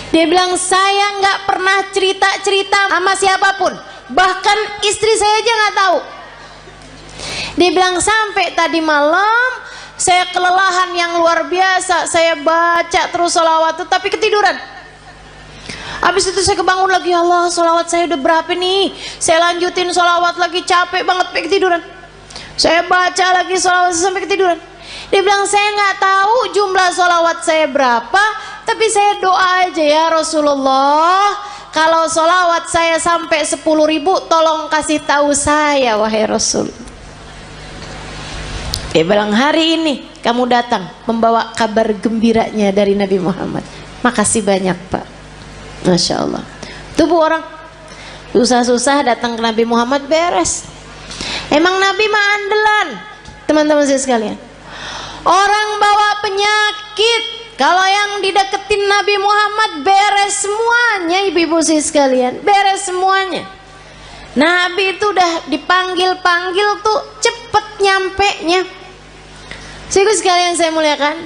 Dia bilang, saya nggak pernah cerita-cerita sama siapapun, bahkan istri saya aja nggak tahu. Dia bilang, sampai tadi malam saya kelelahan yang luar biasa, saya baca terus sholawat itu tapi ketiduran. Habis itu saya kebangun lagi, Allah, sholawat saya udah berapa nih? Saya lanjutin sholawat lagi, capek banget, sampai ketiduran. Saya baca lagi sholawat sampai ketiduran. Dia bilang, saya nggak tahu jumlah sholawat saya berapa, tapi saya doa aja, ya Rasulullah, kalau sholawat saya sampai 10.000, tolong kasih tahu saya, wahai Rasul. Dia bilang, hari ini kamu datang membawa kabar gembiranya dari Nabi Muhammad. Makasih banyak Pak. Masya Allah. Tuh bu, orang susah-susah datang ke Nabi Muhammad beres. Emang Nabi mah andelan, teman-teman saya sekalian. Orang bawa penyakit, kalau yang dideketin Nabi Muhammad beres semuanya, ibu-ibu saya sekalian, beres semuanya. Nabi itu udah dipanggil-panggil tuh cepet nyampe-nya. Ibu sekalian saya muliakan,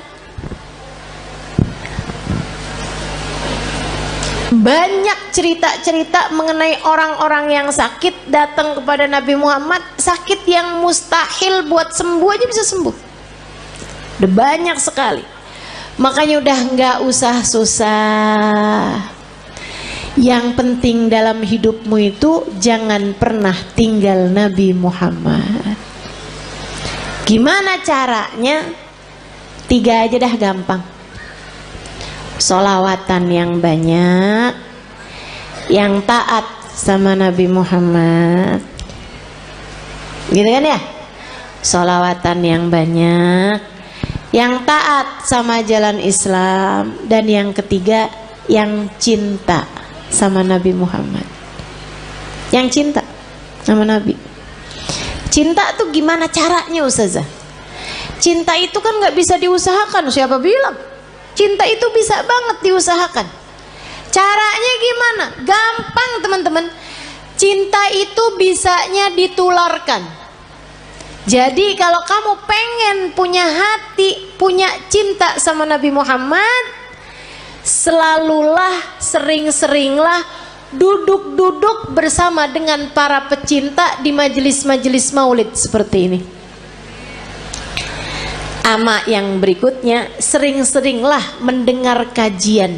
banyak cerita-cerita mengenai orang-orang yang sakit datang kepada Nabi Muhammad, sakit yang mustahil buat sembuh aja bisa sembuh. Udah banyak sekali. Makanya udah nggak usah susah. Yang penting dalam hidupmu itu jangan pernah tinggal Nabi Muhammad. Gimana caranya? 3 aja dah, gampang. Sholawatan yang banyak, yang taat sama Nabi Muhammad, Gitu kan ya? Sholawatan yang banyak, yang taat sama jalan Islam, dan yang ketiga yang cinta sama Nabi Muhammad. Yang cinta sama Nabi. Cinta tuh gimana caranya Ustazah? Cinta itu kan gak bisa diusahakan. Siapa bilang? Cinta itu bisa banget diusahakan. Caranya gimana? Gampang teman-teman. Cinta itu bisanya ditularkan. Jadi kalau kamu pengen punya hati, punya cinta sama Nabi Muhammad, selalulah, sering-seringlah duduk-duduk bersama dengan para pecinta di majelis-majelis maulid seperti ini. Ama yang berikutnya, sering-seringlah mendengar kajian.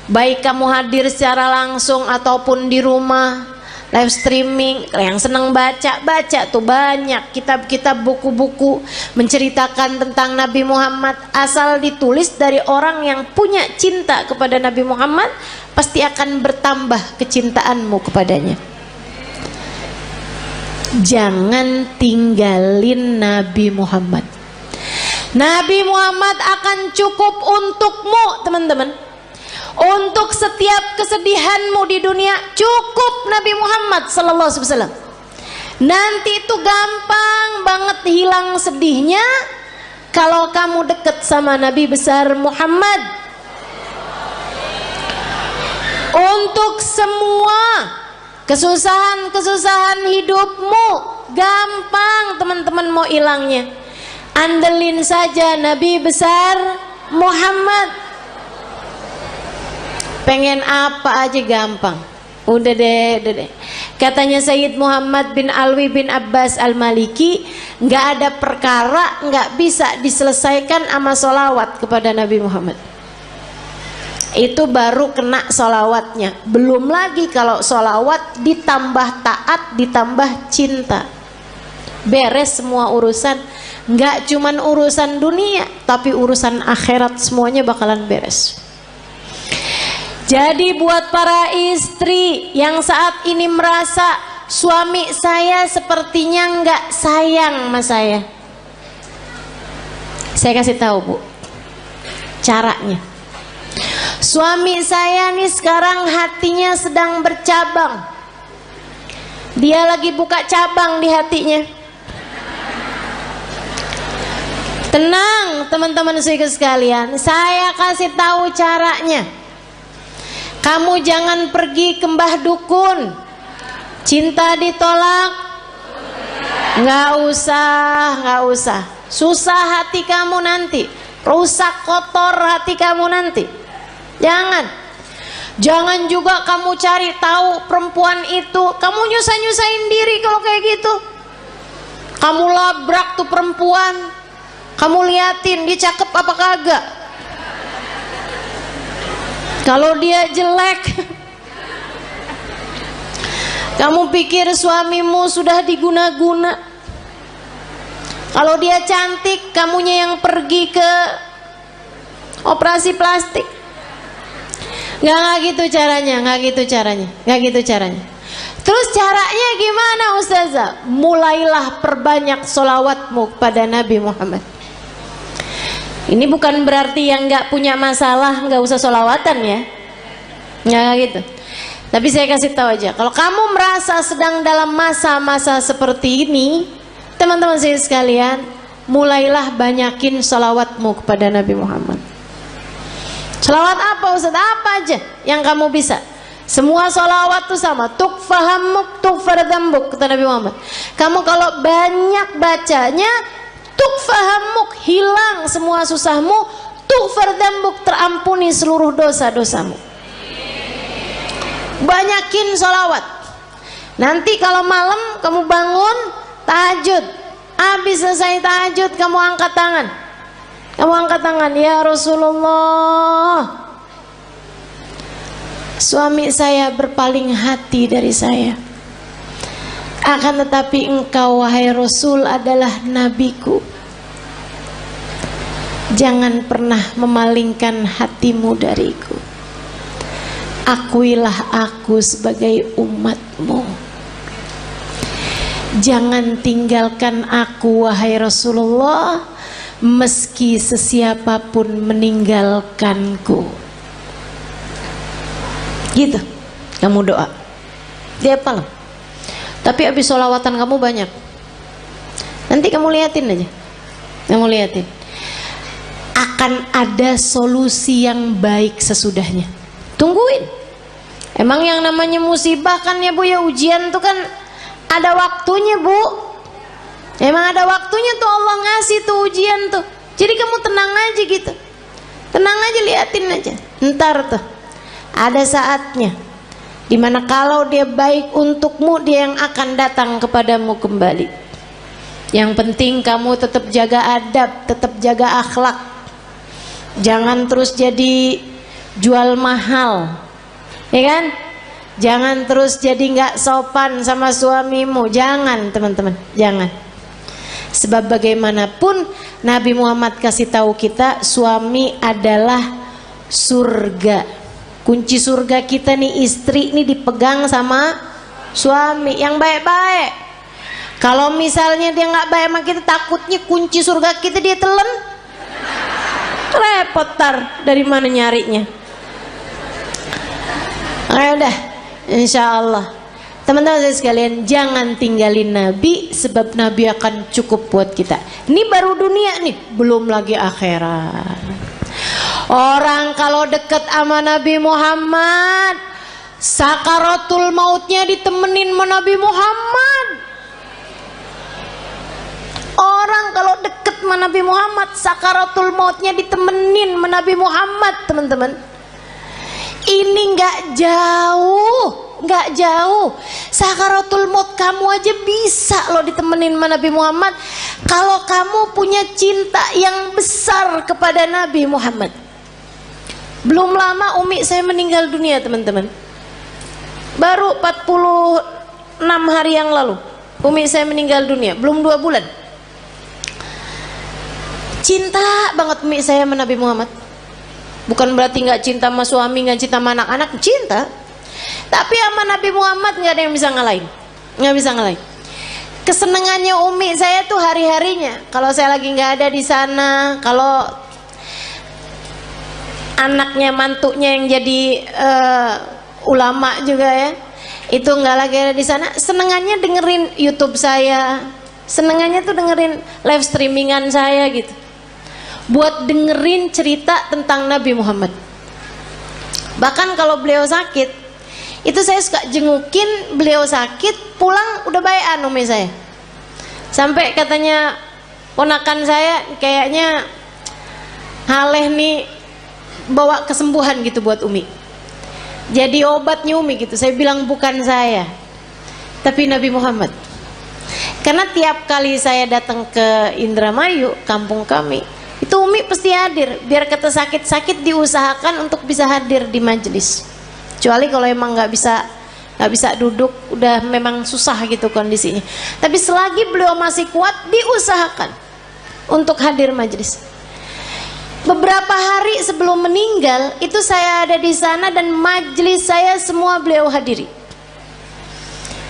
Baik kamu hadir secara langsung ataupun di rumah, live streaming. Yang senang baca tuh banyak kitab-kitab, buku-buku menceritakan tentang Nabi Muhammad. Asal ditulis dari orang yang punya cinta kepada Nabi Muhammad, pasti akan bertambah kecintaanmu kepadanya. Jangan tinggalin Nabi Muhammad. Nabi Muhammad akan cukup untukmu teman-teman. Untuk setiap kesedihanmu di dunia cukup Nabi Muhammad sallallahu alaihi wasallam. Nanti itu gampang banget hilang sedihnya kalau kamu dekat sama Nabi besar Muhammad. Untuk semua kesusahan-kesusahan hidupmu gampang teman-teman mau hilangnya. Andelin saja Nabi besar Muhammad. Pengen apa aja gampang. Udah deh. Katanya Sayyid Muhammad bin Alwi bin Abbas Al-Maliki, nggak ada perkara nggak bisa diselesaikan sama sholawat kepada Nabi Muhammad. Itu baru kena sholawatnya. Belum lagi kalau sholawat ditambah taat, ditambah cinta. Beres semua urusan. Nggak cuman urusan dunia, tapi urusan akhirat semuanya bakalan beres. Jadi buat para istri yang saat ini merasa suami saya sepertinya nggak sayang sama saya kasih tahu Bu caranya. Suami saya nih sekarang hatinya sedang bercabang. Dia lagi buka cabang di hatinya. Tenang teman-teman sekalian, saya kasih tahu caranya. Kamu jangan pergi ke mbah dukun. Cinta ditolak, nggak usah. Susah hati kamu nanti, rusak kotor hati kamu nanti. Jangan juga kamu cari tahu perempuan itu. Kamu nyusahin diri kalau kayak gitu. Kamu labrak tuh perempuan, kamu liatin dia cakep apa kagak. Kalau dia jelek, kamu pikir suamimu sudah diguna-guna. Kalau dia cantik, kamunya yang pergi ke operasi plastik. Nggak gitu caranya. Terus caranya gimana Ustazah? Mulailah perbanyak sholawatmu pada Nabi Muhammad. Ini bukan berarti yang nggak punya masalah nggak usah sholawatan ya, nggak gitu. Tapi saya kasih tahu aja, kalau kamu merasa sedang dalam masa-masa seperti ini, teman-teman saya sekalian, mulailah banyakin sholawatmu kepada Nabi Muhammad. Sholawat apa Ustaz? Apa aja yang kamu bisa. Semua sholawat itu sama. Tukfahamuk tukfardambuk kata Nabi Muhammad. Kamu kalau banyak bacanya, tukfahamuk, hilang semua susahmu, tukfardambuk, terampuni seluruh dosa-dosamu. Banyakin sholawat. Nanti kalau malam kamu bangun tahajud, habis selesai tahajud kamu angkat tangan, ya Rasulullah, suami saya berpaling hati dari saya. Akan tetapi engkau wahai Rasul adalah nabiku. Jangan pernah memalingkan hatimu dariku. Akuilah aku sebagai umatmu. Jangan tinggalkan aku wahai Rasulullah, meski sesiapapun meninggalkanku. Gitu kamu doa. Dia apa loh? Tapi habis sholawatan kamu banyak. Nanti kamu liatin aja. Kamu liatin. Akan ada solusi yang baik sesudahnya. Tungguin. Emang yang namanya musibah kan ya Bu ya, ujian tuh kan ada waktunya Bu. Emang ada waktunya tuh Allah ngasih tuh ujian tuh. Jadi kamu tenang aja gitu. Tenang aja, liatin aja. Ntar tuh ada saatnya dimana kalau dia baik untukmu, dia yang akan datang kepadamu kembali. Yang penting kamu tetap jaga adab, tetap jaga akhlak. Jangan terus jadi jual mahal, ya kan? Jangan terus jadi nggak sopan sama suamimu. Jangan teman-teman, jangan. Sebab bagaimanapun Nabi Muhammad kasih tahu kita, suami adalah surga. Kunci surga kita nih, istri nih dipegang sama suami yang baik-baik. Kalau misalnya dia nggak baik sama kita, takutnya kunci surga kita dia telan, repot tar dari mana nyarinya. Ayo dah, insya Allah teman-teman saya sekalian, jangan tinggalin Nabi, sebab Nabi akan cukup buat kita. Ini baru dunia nih, belum lagi akhirat. Orang kalau deket sama Nabi Muhammad, sakaratul mautnya ditemenin sama Nabi Muhammad. Orang kalau deket sama Nabi Muhammad, sakaratul mautnya ditemenin sama Nabi Muhammad, teman-teman. Ini nggak jauh, nggak jauh. Sakaratul maut kamu aja bisa loh ditemenin sama Nabi Muhammad, kalau kamu punya cinta yang besar kepada Nabi Muhammad. Belum lama umi saya meninggal dunia teman-teman, baru 46 hari yang lalu umi saya meninggal dunia, belum 2 bulan. Cinta banget umi saya sama Nabi Muhammad. Bukan berarti nggak cinta sama suami, nggak cinta sama anak-anak, cinta. Tapi sama Nabi Muhammad nggak ada yang bisa ngalahin, nggak bisa ngalahin. Kesenangannya umi saya tuh hari-harinya, kalau saya lagi nggak ada di sana, kalau anaknya mantunya yang jadi ulama juga ya, itu nggak lagi ada di sana, senengannya dengerin YouTube saya, senengannya tuh dengerin live streamingan saya gitu, buat dengerin cerita tentang Nabi Muhammad. Bahkan kalau beliau sakit, itu saya suka jengukin beliau sakit, pulang udah baik umi saya. Sampai katanya ponakan saya, kayaknya Haleh nih bawa kesembuhan gitu buat umi, jadi obatnya umi gitu. Saya bilang bukan saya, tapi Nabi Muhammad. Karena tiap kali saya datang ke Indramayu, kampung kami, itu umi pasti hadir. Biar kata sakit-sakit diusahakan untuk bisa hadir di majelis. Kecuali kalau emang nggak bisa duduk, udah memang susah gitu kondisinya. Tapi selagi beliau masih kuat, diusahakan untuk hadir majelis. Beberapa hari sebelum meninggal itu saya ada di sana dan majelis saya semua beliau hadiri.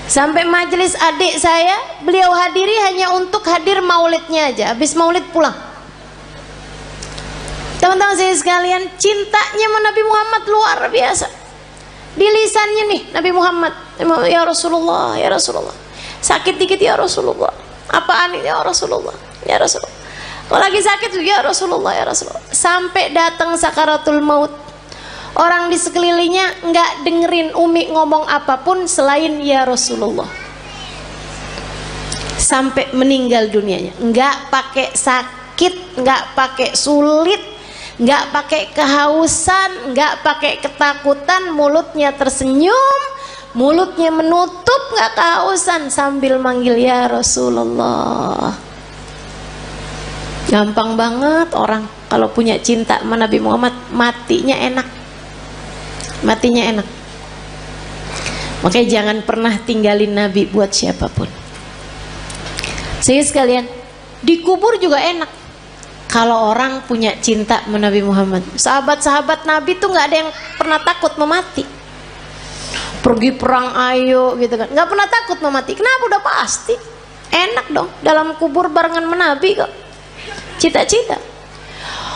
Sampai majelis adik saya beliau hadiri hanya untuk hadir maulidnya aja. Habis maulid pulang. Teman-teman saya sekalian, cintanya sama Nabi Muhammad luar biasa. Di lisannya nih Nabi Muhammad, ya Rasulullah, ya Rasulullah. Sakit dikit ya Rasulullah. Apaan ini ya Rasulullah, ya Rasulullah. Kalau lagi sakit ya Rasulullah, ya Rasulullah. Sampai datang sakaratul maut, orang di sekelilingnya nggak dengerin umi ngomong apapun selain ya Rasulullah. Sampai meninggal dunianya, nggak pakai sakit, nggak pakai sulit, nggak pakai kehausan, nggak pakai ketakutan, mulutnya tersenyum, mulutnya menutup, nggak kehausan, sambil manggil ya Rasulullah. Gampang banget orang kalau punya cinta sama Nabi Muhammad, matinya enak, matinya enak. Makanya jangan pernah tinggalin Nabi buat siapapun. Saya sekalian, dikubur juga enak kalau orang punya cinta sama Nabi Muhammad. Sahabat-sahabat Nabi tuh nggak ada yang pernah takut mau mati. Pergi perang ayo gitu kan, nggak pernah takut mau mati. Kenapa? Udah pasti Enak dong dalam kubur barengan menabi kok. Cita-cita.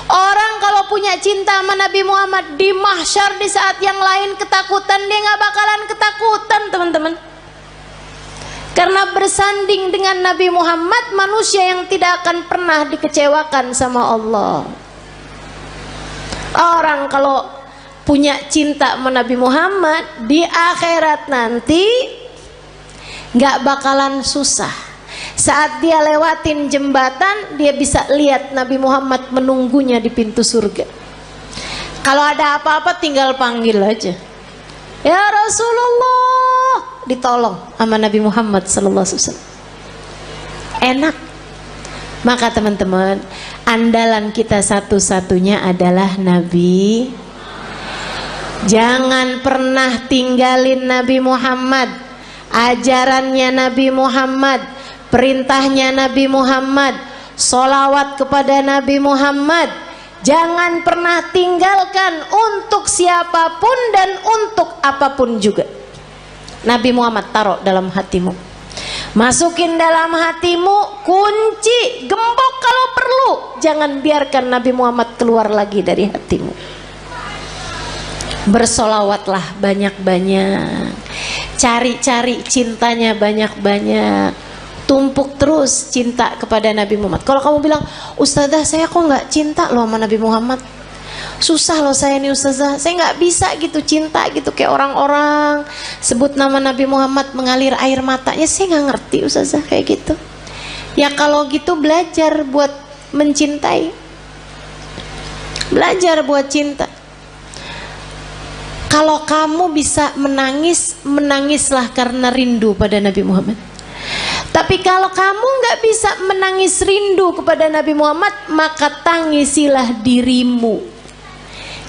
Orang kalau punya cinta sama Nabi Muhammad di mahsyar di saat yang lain ketakutan, dia nggak bakalan ketakutan teman-teman. Karena bersanding dengan Nabi Muhammad, manusia yang tidak akan pernah dikecewakan sama Allah. Orang kalau punya cinta sama Nabi Muhammad di akhirat nanti nggak bakalan susah. Saat dia lewatin jembatan, dia bisa lihat Nabi Muhammad menunggunya di pintu surga. Kalau ada apa-apa tinggal panggil aja, ya Rasulullah, ditolong sama Nabi Muhammad sallallahu alaihi wasallam. Enak. Maka teman-teman, andalan kita satu-satunya adalah Nabi. Jangan pernah tinggalin Nabi Muhammad, ajarannya Nabi Muhammad, perintahnya Nabi Muhammad, sholawat kepada Nabi Muhammad. Jangan pernah tinggalkan untuk siapapun dan untuk apapun juga. Nabi Muhammad taruh dalam hatimu, masukin dalam hatimu, kunci, gembok kalau perlu. Jangan biarkan Nabi Muhammad keluar lagi dari hatimu. Bersolawatlah banyak-banyak, cari-cari cintanya banyak-banyak. Tumpuk terus cinta kepada Nabi Muhammad. Kalau kamu bilang, Ustazah saya kok nggak cinta loh sama Nabi Muhammad, susah loh saya nih Ustazah, saya nggak bisa gitu cinta gitu kayak orang-orang sebut nama Nabi Muhammad mengalir air matanya, saya nggak ngerti Ustazah kayak gitu. Ya kalau gitu belajar buat mencintai, belajar buat cinta. Kalau kamu bisa menangis, menangislah karena rindu pada Nabi Muhammad. Tapi kalau kamu nggak bisa menangis rindu kepada Nabi Muhammad, maka tangisilah dirimu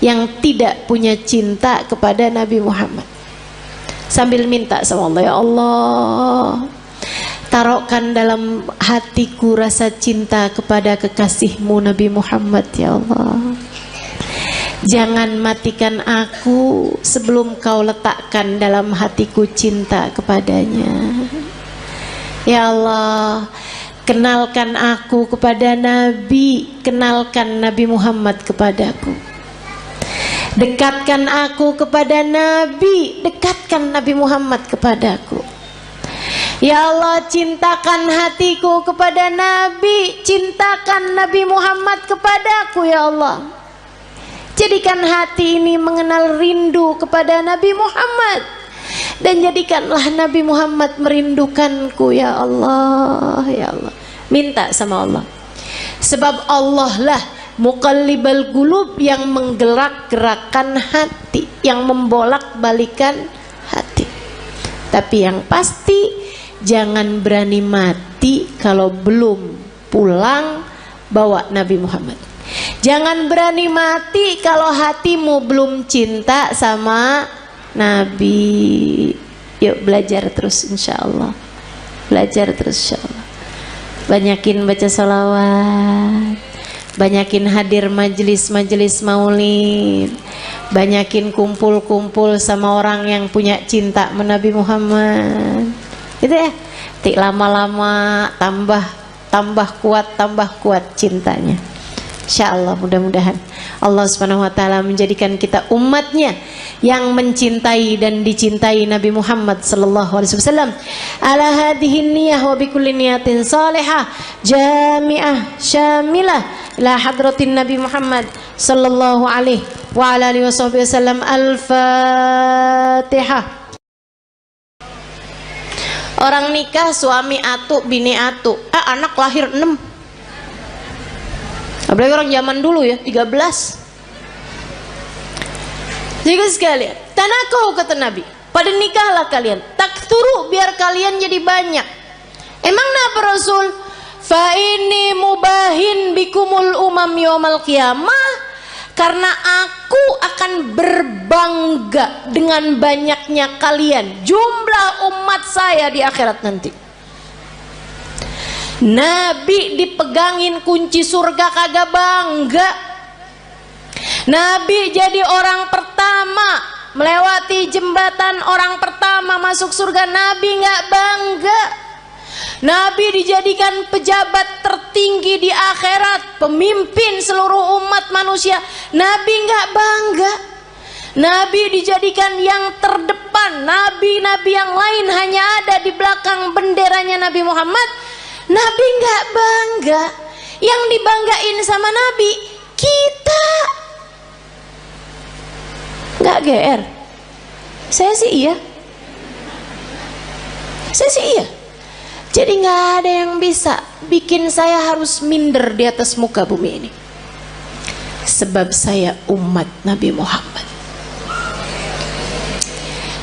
yang tidak punya cinta kepada Nabi Muhammad. Sambil minta sama Allah, ya Allah, taruhkan dalam hatiku rasa cinta kepada kekasihmu Nabi Muhammad, ya Allah. Jangan matikan aku sebelum kau letakkan dalam hatiku cinta kepadanya. Ya Allah, kenalkan aku kepada Nabi, kenalkan Nabi Muhammad kepadaku. Dekatkan aku kepada Nabi, dekatkan Nabi Muhammad kepadaku. Ya Allah, cintakan hatiku kepada Nabi, cintakan Nabi Muhammad kepadaku, ya Allah. Jadikan hati ini mengenal rindu kepada Nabi Muhammad, dan jadikanlah Nabi Muhammad merindukanku, ya Allah, ya Allah. Minta sama Allah, sebab Allah lah muqallibal qulub, yang menggerak-gerakkan hati, yang membolak-balikan hati. Tapi yang pasti jangan berani mati kalau belum pulang bawa Nabi Muhammad. Jangan berani mati kalau hatimu belum cinta sama Nabi. Yuk belajar terus insyaallah. Belajar terus insyaallah. Banyakin baca salawat, banyakin hadir majelis-majelis maulid, banyakin kumpul-kumpul sama orang yang punya cinta sama Nabi Muhammad. Gitu ya. Tik lama-lama tambah kuat cintanya. Insyaallah, mudah-mudahan Allah Subhanahu wa taala menjadikan kita umatnya yang mencintai dan dicintai Nabi Muhammad sallallahu alaihi wasallam. Ala hadhihi niyyah wa bikulli niyatin salihah jami'ah syamilah ila hadratin Nabi Muhammad sallallahu alaihi wa ala alihi wasallam. Al-Fatihah. Orang nikah suami atu, bini atu, anak lahir 6. Apalagi orang zaman dulu ya, 13. Jadi sekalian, tanakau kata Nabi, pada nikahlah kalian, takturu, biar kalian jadi banyak. Emang apa Rasul? Fa ini mubahin bikumul umam yaumal qiyamah, karena aku akan berbangga dengan banyaknya kalian, jumlah umat saya di akhirat nanti. Nabi dipegangin kunci surga kagak bangga. Nabi jadi orang pertama melewati jembatan, orang pertama masuk surga, Nabi nggak bangga. Nabi dijadikan pejabat tertinggi di akhirat, pemimpin seluruh umat manusia. Nabi nggak bangga. Nabi dijadikan yang terdepan. Nabi-nabi yang lain hanya ada di belakang benderanya Nabi Muhammad. Nabi nggak bangga. Yang dibanggain sama Nabi kita. Nggak GR. Saya sih iya. Saya sih iya. Jadi nggak ada yang bisa bikin saya harus minder di atas muka bumi ini. Sebab saya umat Nabi Muhammad.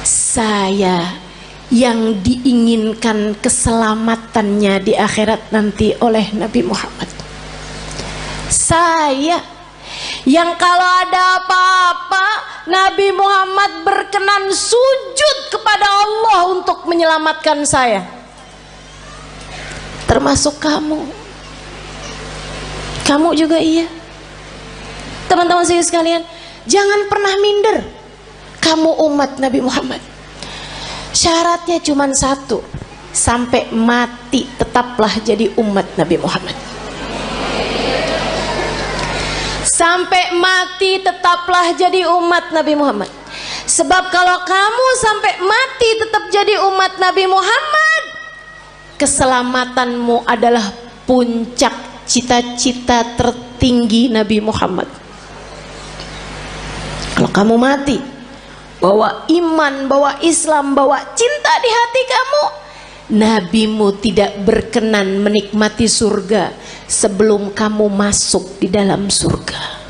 Saya yang diinginkan keselamatannya di akhirat nanti oleh Nabi Muhammad. Saya yang kalau ada apa-apa Nabi Muhammad berkenan sujud kepada Allah untuk menyelamatkan saya. Termasuk kamu. Kamu juga iya. Teman-teman saya sekalian, jangan pernah minder. Kamu umat Nabi Muhammad. Syaratnya cuma satu, sampai mati tetaplah jadi umat Nabi Muhammad. Sampai mati tetaplah jadi umat Nabi Muhammad. Sebab kalau kamu sampai mati tetap jadi umat Nabi Muhammad, keselamatanmu adalah puncak cita-cita tertinggi Nabi Muhammad. Kalau kamu mati bawa iman, bawa Islam, bawa cinta di hati kamu, nabimu tidak berkenan menikmati surga sebelum kamu masuk di dalam surga.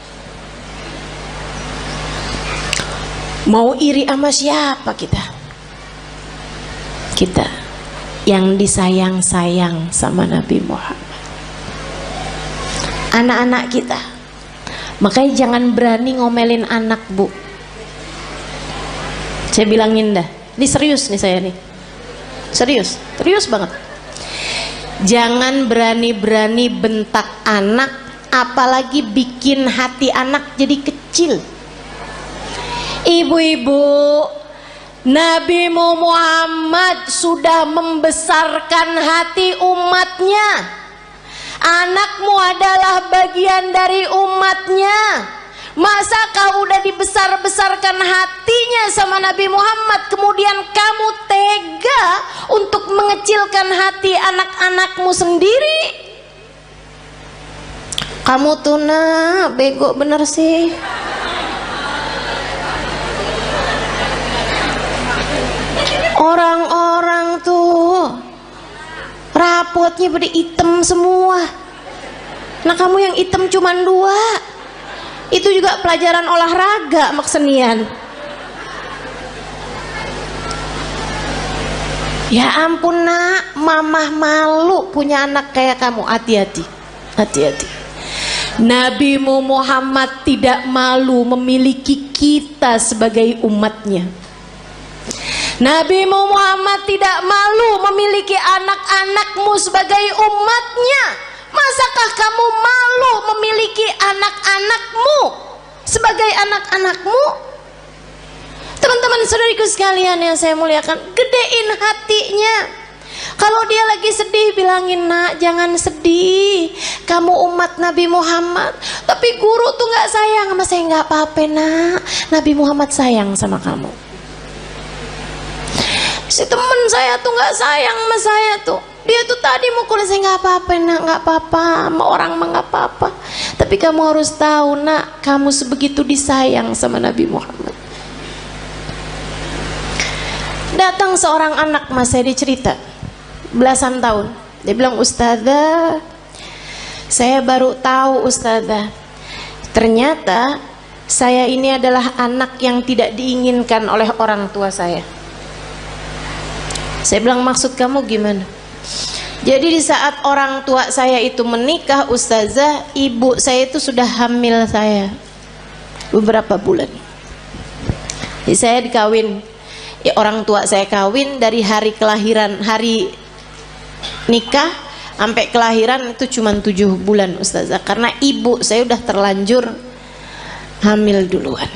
Mau iri sama siapa kita? Kita yang disayang-sayang sama Nabi Muhammad. Anak-anak kita, makanya jangan berani ngomelin anak, Bu. Saya bilangin dah, ini serius nih saya nih, serius banget. Jangan berani-berani bentak anak, apalagi bikin hati anak jadi kecil. Ibu-ibu, Nabi Muhammad sudah membesarkan hati umatnya. Anakmu adalah bagian dari umatnya. Masa kau udah dibesar-besarkan hatinya sama Nabi Muhammad, kemudian kamu tega untuk mengecilkan hati anak-anakmu sendiri? Kamu tuh bego bener sih. Orang-orang tuh rapotnya pada hitam semua. Nah kamu yang hitam cuman 2. Itu juga pelajaran olahraga maksenian. Ya ampun nak, mamah malu punya anak kayak kamu. Hati-hati, hati-hati. Nabi Muhammad tidak malu memiliki kita sebagai umatnya. Nabi Muhammad tidak malu memiliki anak-anakmu sebagai umatnya. Masakah kamu malu memiliki anak-anakmu sebagai anak-anakmu? Teman-teman saudariku sekalian yang saya muliakan, gedein hatinya. Kalau dia lagi sedih, bilangin, nak jangan sedih, kamu umat Nabi Muhammad. Tapi guru tuh gak sayang sama saya. Gak apa-apa nak, Nabi Muhammad sayang sama kamu. Si temen saya tuh gak sayang sama saya tuh, dia tuh tadi mukul saya. Nggak apa-apa nak, nggak apa-apa, sama orang mah nggak apa-apa. Tapi kamu harus tahu nak, kamu sebegitu disayang sama Nabi Muhammad. Datang seorang anak mas saya, dicerita belasan tahun. Dia bilang, ustazah, saya baru tahu ustazah, ternyata saya ini adalah anak yang tidak diinginkan oleh orang tua saya. Saya bilang, maksud kamu gimana? Jadi di saat orang tua saya itu menikah, ustazah, ibu saya itu sudah hamil saya beberapa bulan. Jadi saya dikawin, ya orang tua saya kawin dari hari kelahiran, hari nikah sampai kelahiran itu cuma 7 bulan ustazah, karena ibu saya udah terlanjur hamil duluan.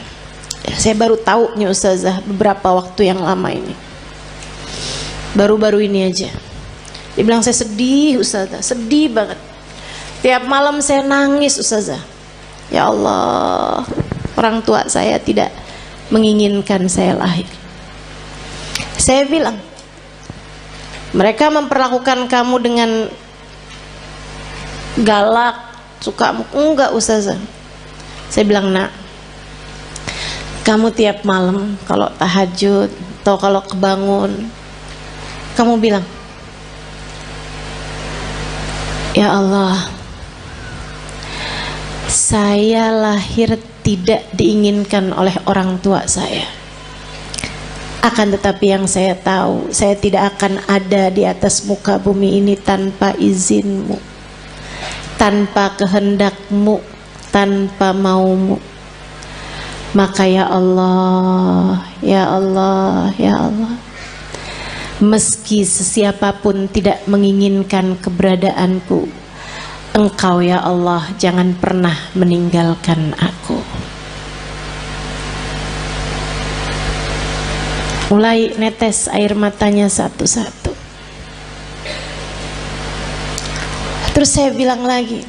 Ya, saya baru tahu nih ustazah beberapa waktu yang lama ini, baru-baru ini aja. Dia bilang, saya sedih Ustazah, sedih banget. Tiap malam saya nangis Ustazah. Ya Allah, orang tua saya tidak menginginkan saya lahir. Saya bilang, mereka memperlakukan kamu dengan galak, suka? Enggak Ustazah. Saya bilang, nak, kamu tiap malam kalau tahajud atau kalau kebangun, kamu bilang, ya Allah, saya lahir tidak diinginkan oleh orang tua saya. Akan tetapi yang saya tahu, saya tidak akan ada di atas muka bumi ini tanpa izinmu, tanpa kehendakmu, tanpa maumu. Maka ya Allah, ya Allah, ya Allah, meski sesiapapun tidak menginginkan keberadaanku, Engkau ya Allah jangan pernah meninggalkan aku. Mulai netes air matanya satu-satu. Terus saya bilang lagi,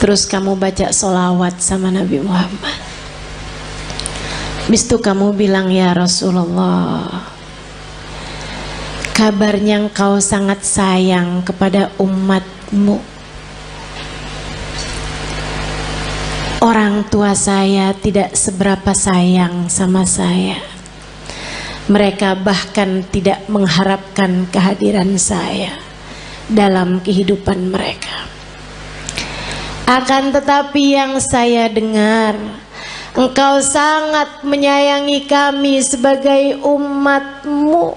terus kamu baca sholawat sama Nabi Muhammad. Habis itu kamu bilang, ya Rasulullah, kabarnya engkau sangat sayang kepada umatmu. Orang tua saya tidak seberapa sayang sama saya. Mereka bahkan tidak mengharapkan kehadiran saya dalam kehidupan mereka. Akan tetapi yang saya dengar, engkau sangat menyayangi kami sebagai umatmu.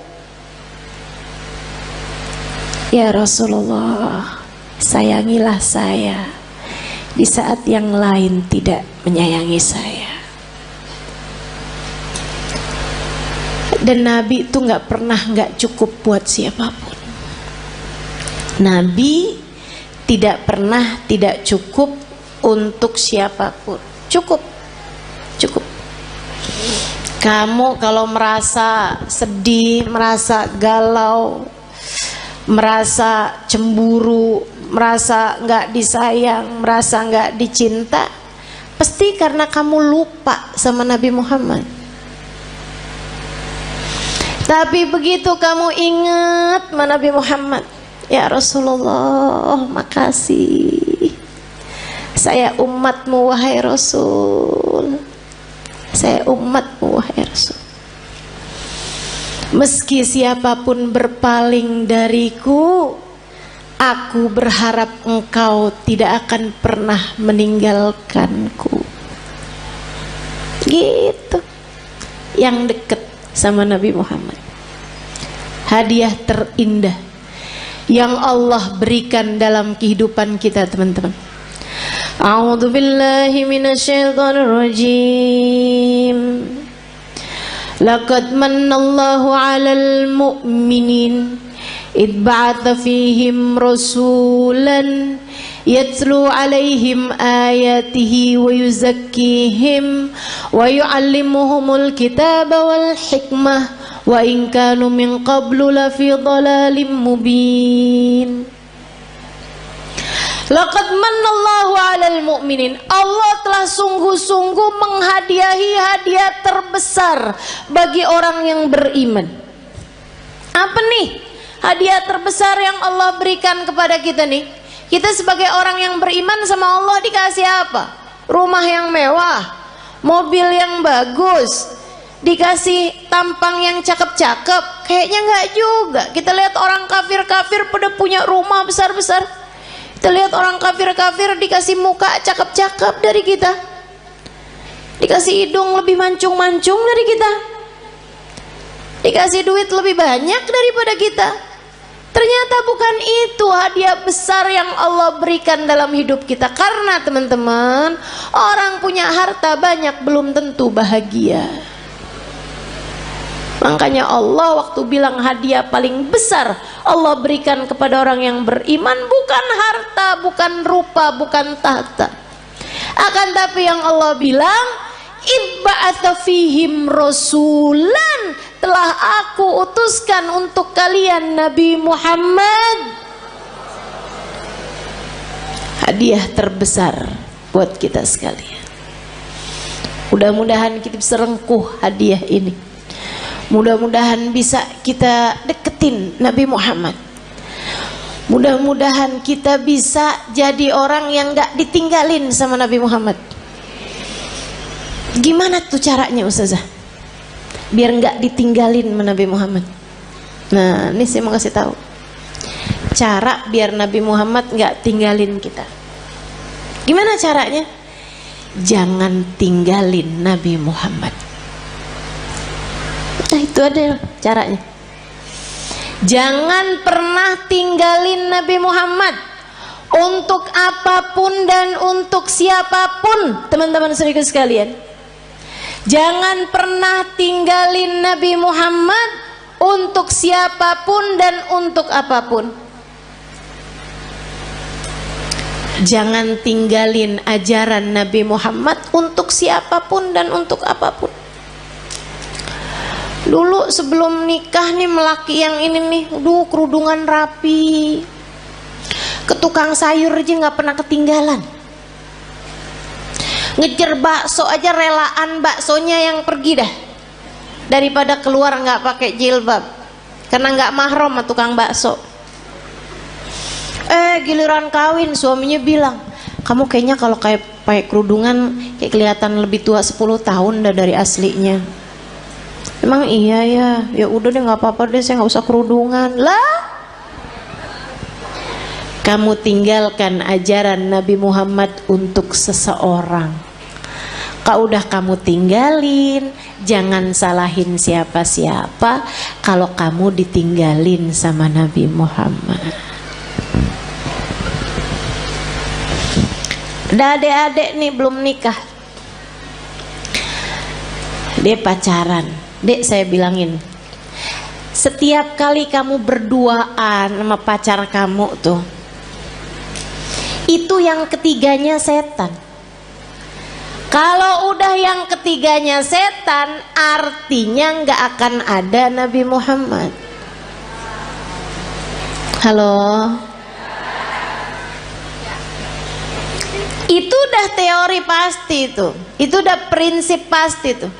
Ya Rasulullah, sayangilah saya di saat yang lain tidak menyayangi saya. Dan Nabi itu nggak pernah nggak cukup buat siapapun. Nabi tidak pernah tidak cukup untuk siapapun. Cukup, cukup. Kamu kalau merasa sedih, merasa galau, merasa cemburu, merasa nggak disayang, merasa nggak dicinta, pasti karena kamu lupa sama Nabi Muhammad. Tapi begitu kamu ingat sama Nabi Muhammad, ya Rasulullah, makasih, saya umatmu wahai Rasul, saya umatmu wahai Rasul. Meski siapapun berpaling dariku, aku berharap engkau tidak akan pernah meninggalkanku. Gitu. Yang dekat sama Nabi Muhammad. Hadiah terindah yang Allah berikan dalam kehidupan kita, teman-teman. A'udzu billahi minasyaitonir rajim. Laqad mannallahu 'alal mu'minin id ba'atha fihim rasulan yatlu 'alaihim ayatihi wa yuzakkihim wa yu'allimuhumul kitaba wal hikmah wa in kanu min qablu lafi dhalalim mubin. Laqad mannallahu 'alal mu'minin. Allah telah sungguh-sungguh menghadiahi hadiah terbesar bagi orang yang beriman. Apa nih hadiah terbesar yang Allah berikan kepada kita nih? Kita sebagai orang yang beriman sama Allah dikasih apa? Rumah yang mewah, mobil yang bagus, dikasih tampang yang cakep-cakep. Kayaknya enggak juga. Kita lihat orang kafir-kafir pada punya rumah besar-besar. Kita lihat orang kafir-kafir dikasih muka cakep-cakep dari kita, dikasih hidung lebih mancung-mancung dari kita, dikasih duit lebih banyak daripada kita. Ternyata bukan itu hadiah besar yang Allah berikan dalam hidup kita. Karena teman-teman, orang punya harta banyak belum tentu bahagia. Makanya Allah waktu bilang hadiah paling besar Allah berikan kepada orang yang beriman bukan harta, bukan rupa, bukan tahta. Akan tapi yang Allah bilang, Ibba'atha fihim rasulan, telah aku utuskan untuk kalian Nabi Muhammad. Hadiah terbesar buat kita sekalian. Mudah-mudahan kita bisa rengkuh hadiah ini. Mudah-mudahan bisa kita deketin Nabi Muhammad. Mudah-mudahan kita bisa jadi orang yang gak ditinggalin sama Nabi Muhammad. Gimana tuh caranya Ustazah? Biar gak ditinggalin sama Nabi Muhammad. Nah, ini saya mau kasih tahu cara biar Nabi Muhammad gak tinggalin kita. Gimana caranya? Jangan tinggalin Nabi Muhammad. Nah, itu ada caranya. Jangan pernah tinggalin Nabi Muhammad, untuk apapun dan untuk siapapun. Teman-teman saudaraku sekalian, jangan pernah tinggalin Nabi Muhammad untuk siapapun dan untuk apapun. Jangan tinggalin ajaran Nabi Muhammad untuk siapapun dan untuk apapun. Dulu sebelum nikah nih, melaki yang ini nih, kerudungan rapi, ke tukang sayur aja nggak pernah ketinggalan. Ngejar bakso aja relaan baksonya yang pergi dah, daripada keluar nggak pakai jilbab, karena nggak mahram sama tukang bakso. Giliran kawin suaminya bilang, kamu kayaknya kalau kayak pakai kerudungan kayak kelihatan lebih tua 10 tahun dah dari aslinya. Emang iya ya? Ya udah deh, nggak apa-apa deh, saya nggak usah kerudungan lah. Kamu tinggalkan ajaran Nabi Muhammad untuk seseorang, kalau udah kamu tinggalin, jangan salahin siapa-siapa kalau kamu ditinggalin sama Nabi Muhammad. Ada adik-adik nih belum nikah, dia pacaran. Dek, saya bilangin, setiap kali kamu berduaan sama pacar kamu tuh, itu yang ketiganya setan. Kalau udah yang ketiganya setan, artinya nggak akan ada Nabi Muhammad. Halo? Itu udah teori pasti tuh. Itu udah prinsip pasti tuh.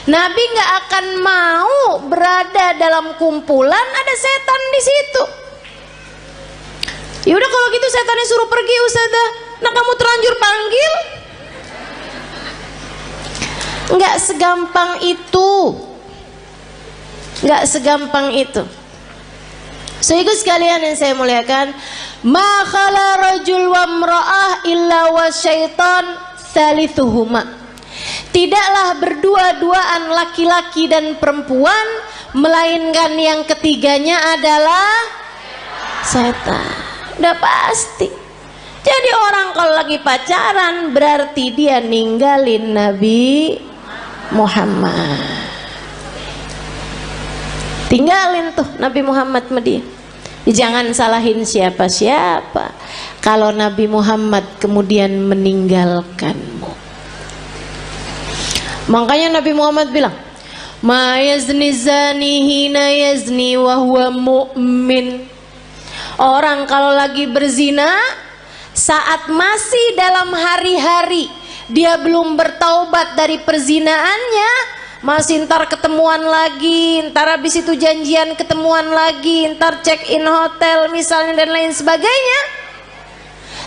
Nabi nggak akan mau berada dalam kumpulan ada setan di situ. Ya udah kalau gitu setannya suruh pergi Ustazah. Nah, kamu terlanjur panggil. Nggak segampang itu. Nggak segampang itu. Sehingga sekalian yang saya muliakan, ma khala rajul wa imra'ah illa wa syaitan thalithuhuma. Tidaklah berdua-duaan laki-laki dan perempuan, melainkan yang ketiganya adalah setan. Udah pasti. Jadi orang kalau lagi pacaran berarti dia ninggalin Nabi Muhammad. Tinggalin tuh Nabi Muhammad sama dia. Jangan salahin siapa-siapa kalau Nabi Muhammad kemudian meninggalkanmu. Makanya Nabi Muhammad bilang, ma yazni zani hina yazni wa huwa mu'min. Orang kalau lagi berzina saat masih dalam hari-hari dia belum bertaubat dari perzinaannya, masih ntar ketemuan lagi, ntar habis itu janjian ketemuan lagi, ntar check in hotel misalnya dan lain sebagainya.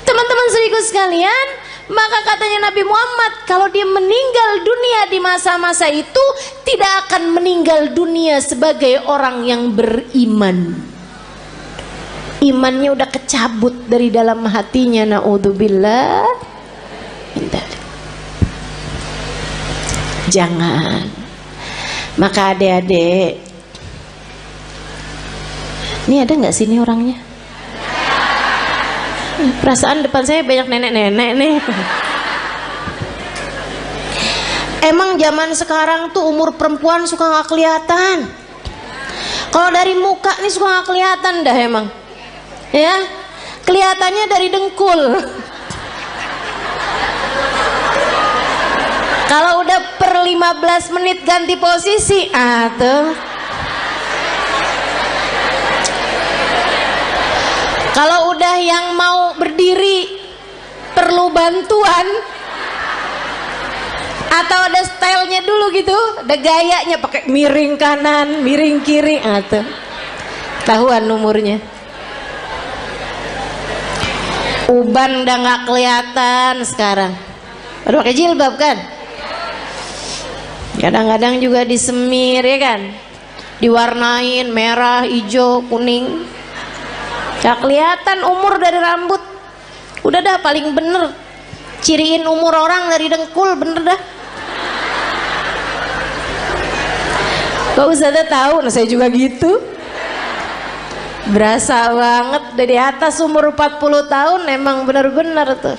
Teman-teman saudaraku sekalian, maka katanya Nabi Muhammad, kalau dia meninggal dunia di masa-masa itu, tidak akan meninggal dunia sebagai orang yang beriman. Imannya udah kecabut dari dalam hatinya, naudzubillah. Jangan. Maka adik-adik, ini ada nggak sini orangnya? Perasaan depan saya banyak nenek-nenek nih. Emang zaman sekarang tuh umur perempuan suka nggak kelihatan. Kalau dari muka nih suka nggak kelihatan dah emang. Ya, kelihatannya dari dengkul. Kalau udah 15 menit ganti posisi. Tuh. Kalau udah yang mau berdiri perlu bantuan atau ada stylenya dulu gitu, ada gayanya pakai miring kanan, miring kiri, tuh. Tahuan umurnya. Uban udah nggak kelihatan sekarang. Baru pakai jilbab kan? Kadang-kadang juga disemir ya kan? Diwarnain merah, hijau, kuning. Gak kelihatan umur dari rambut. Udah dah paling bener ciriin umur orang dari dengkul, bener dah. Kok Ustazah tahu? Nah saya juga gitu. Berasa banget dari atas umur 40 tahun emang bener-bener tuh.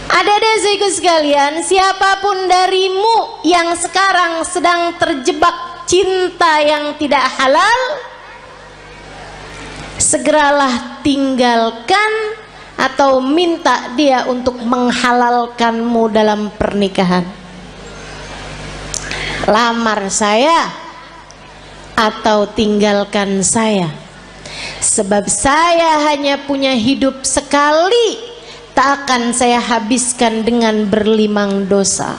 Adik-adik sekalian, siapapun darimu yang sekarang sedang terjebak cinta yang tidak halal, segeralah tinggalkan atau minta dia untuk menghalalkanmu dalam pernikahan. Lamar saya atau tinggalkan saya, sebab saya hanya punya hidup sekali, tak akan saya habiskan dengan berlimang dosa.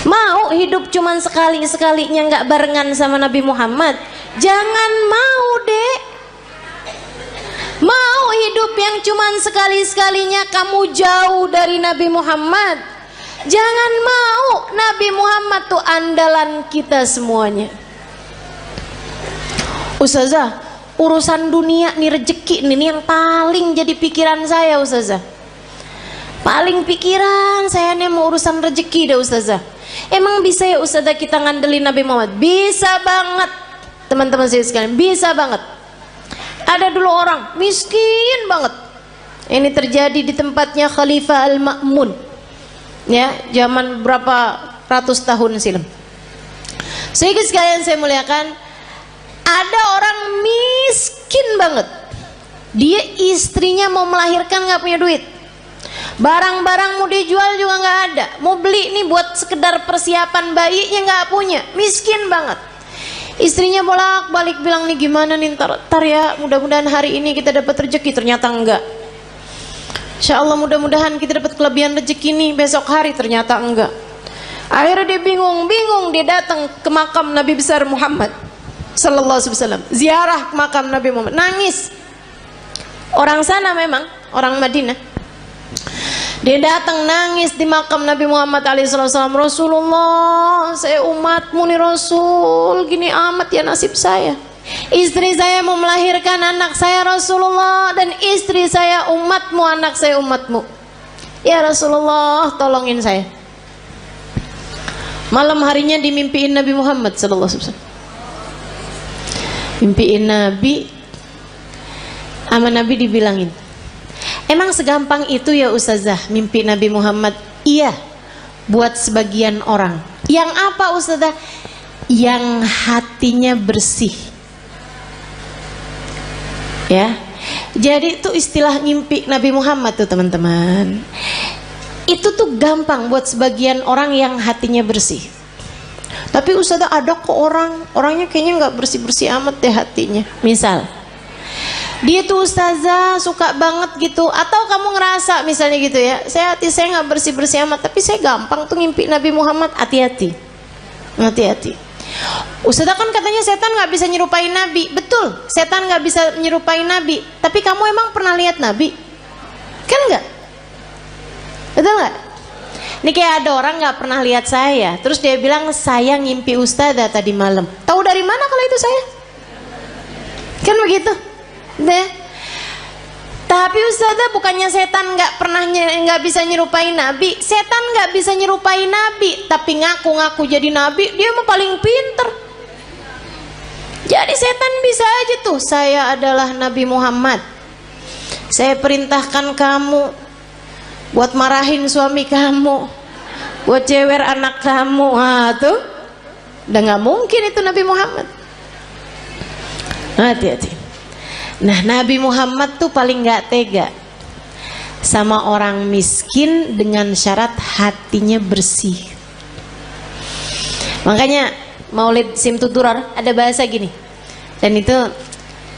Mau hidup cuman sekali-sekalinya nggak barengan sama Nabi Muhammad? Jangan mau, Dek. Mau hidup yang cuman sekali-sekalinya kamu jauh dari Nabi Muhammad? Jangan mau. Nabi Muhammad tuh andalan kita semuanya. Ustazah, urusan dunia nih, rezeki nih yang paling jadi pikiran saya, Ustazah. Paling pikiran saya nih mau urusan rezeki deh, Ustazah. Emang bisa ya Ustazah kita ngandelin Nabi Muhammad? Bisa banget. Teman-teman saya sekalian, bisa banget. Ada dulu orang miskin banget. Ini terjadi di tempatnya Khalifah Al-Ma'mun. Ya, zaman berapa ratus tahun silam. Sehingga sekalian saya muliakan, ada orang miskin banget. Dia istrinya mau melahirkan nggak punya duit. Barang-barang mau dijual juga nggak ada. Mau beli nih buat sekedar persiapan bayinya nggak punya. Miskin banget. Istrinya bolak-balik bilang nih gimana nih ntar ya, mudah-mudahan hari ini kita dapat rezeki. Ternyata enggak. Insya Allah mudah-mudahan kita dapat kelebihan rezeki nih besok hari. Ternyata enggak. Akhirnya dia bingung, dia datang ke makam Nabi besar Muhammad Sallallahu Alaihi Wasallam, ziarah ke makam Nabi Muhammad, nangis. Orang sana memang, orang Madinah. Dia datang nangis di makam Nabi Muhammad SAW. Rasulullah, saya umatmu nih Rasul, gini amat ya nasib saya. Istri saya mau melahirkan anak saya Rasulullah, dan istri saya umatmu, anak saya umatmu. Ya Rasulullah, tolongin saya. Malam harinya dimimpiin Nabi Muhammad SAW. Mimpiin Nabi, sama Nabi dibilangin, emang segampang itu ya Ustazah mimpi Nabi Muhammad? Iya, buat sebagian orang. Yang apa Ustazah? Yang hatinya bersih. Ya, jadi itu istilah mimpi Nabi Muhammad tuh teman-teman. Itu tuh gampang buat sebagian orang yang hatinya bersih. Tapi Ustazah ada kok orangnya kayaknya nggak bersih-bersih amat deh hatinya. Misal dia tuh Ustazah suka banget gitu, atau kamu ngerasa misalnya gitu ya, hati saya nggak bersih-bersih amat, tapi saya gampang tuh ngimpi Nabi Muhammad. Hati-hati. Ustazah kan katanya setan nggak bisa nyerupai Nabi. Betul, setan nggak bisa nyerupai Nabi. Tapi kamu emang pernah lihat Nabi? Kan nggak? Betul nggak? Ini kayak ada orang nggak pernah lihat saya, terus dia bilang saya ngimpi Ustazah tadi malam. Tahu dari mana kalau itu saya? Kan begitu. Deh. Tapi Ustazah bukannya setan nggak bisa nyerupai Nabi. Setan nggak bisa nyerupai Nabi, tapi ngaku-ngaku jadi Nabi, dia mah paling pinter. Jadi setan bisa aja tuh, saya adalah Nabi Muhammad, saya perintahkan kamu buat marahin suami kamu, buat cewer anak kamu. Tuh udah nggak mungkin itu Nabi Muhammad. Hati-hati. Nah, Nabi Muhammad tuh paling nggak tega. sama orang miskin dengan syarat hatinya bersih. Makanya Maulid Simtuturar ada bahasa gini, dan itu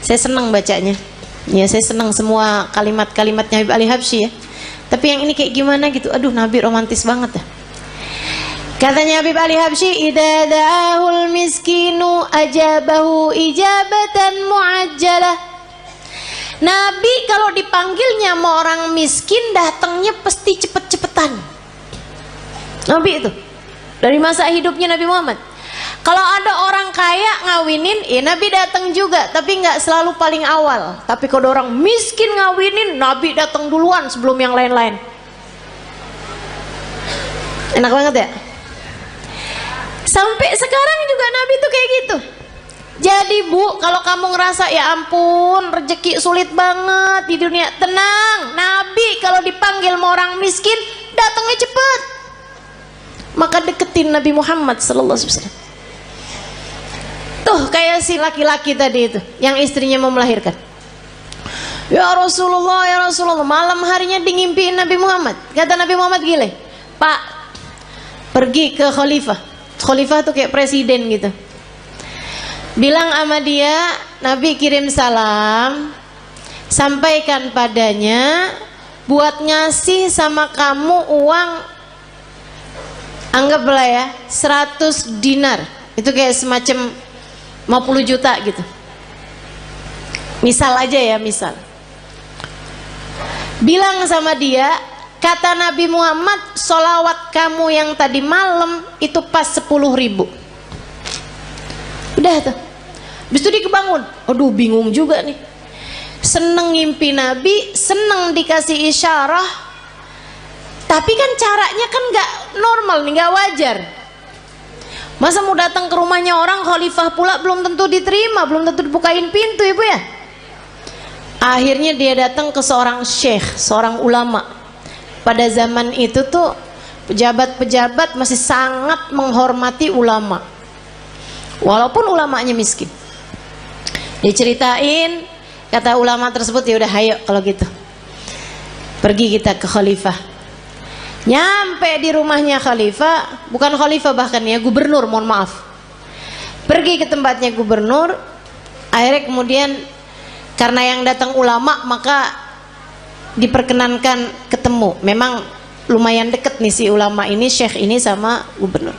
saya senang bacanya. Ya, saya senang semua kalimat-kalimatnya Habib Ali Habsyi ya. Tapi yang ini kayak gimana gitu, aduh Nabi romantis banget ya. Katanya Habib Ali Habsyi, idza da'ahul miskinu ajabahu ijabatan muajjalah. Nabi kalau dipanggilnya sama orang miskin datangnya pasti cepet-cepetan. Nabi itu dari masa hidupnya Nabi Muhammad. Kalau ada orang kaya ngawinin, ya Nabi datang juga, tapi nggak selalu paling awal. Tapi kalau orang miskin ngawinin, Nabi datang duluan sebelum yang lain-lain. Enak banget ya. Sampai sekarang juga Nabi tuh kayak gitu. Jadi Bu, kalau kamu ngerasa ya ampun rezeki sulit banget di dunia, tenang. Nabi kalau dipanggil sama orang miskin datangnya cepet. Maka deketin Nabi Muhammad sallallahu alaihi wasallam. Tuh kayak si laki-laki tadi itu yang istrinya mau melahirkan. Ya Rasulullah, malam harinya ngimpiin Nabi Muhammad. Kata Nabi Muhammad gile, Pak, pergi ke khalifah. Khalifah tuh kayak presiden gitu. Bilang sama dia, Nabi kirim salam, sampaikan padanya buat ngasih sama kamu uang, anggaplah ya 100 dinar. Itu kayak semacam 50 juta gitu. Misal aja ya, misal. Bilang sama dia, kata Nabi Muhammad, sholawat kamu yang tadi malam itu pas 10.000. Udah tuh. Habis itu dia kebangun. Aduh bingung juga nih. Seneng ngimpi Nabi, seneng dikasih isyarah. Tapi kan caranya kan gak normal nih, gak wajar. Masa mau datang ke rumahnya orang khalifah pula belum tentu diterima, belum tentu dibukain pintu ibu ya. Akhirnya dia datang ke seorang syekh, seorang ulama. Pada zaman itu tuh pejabat-pejabat masih sangat menghormati ulama, walaupun ulamanya miskin. Diceritain, kata ulama tersebut, ya udah ayo kalau gitu pergi kita ke khalifah. Nyampe di rumahnya khalifah, bukan khalifah bahkan ya, gubernur, mohon maaf. Pergi ke tempatnya gubernur. Akhirnya kemudian karena yang datang ulama, maka diperkenankan ketemu. Memang lumayan deket nih si ulama ini, syekh ini sama gubernur.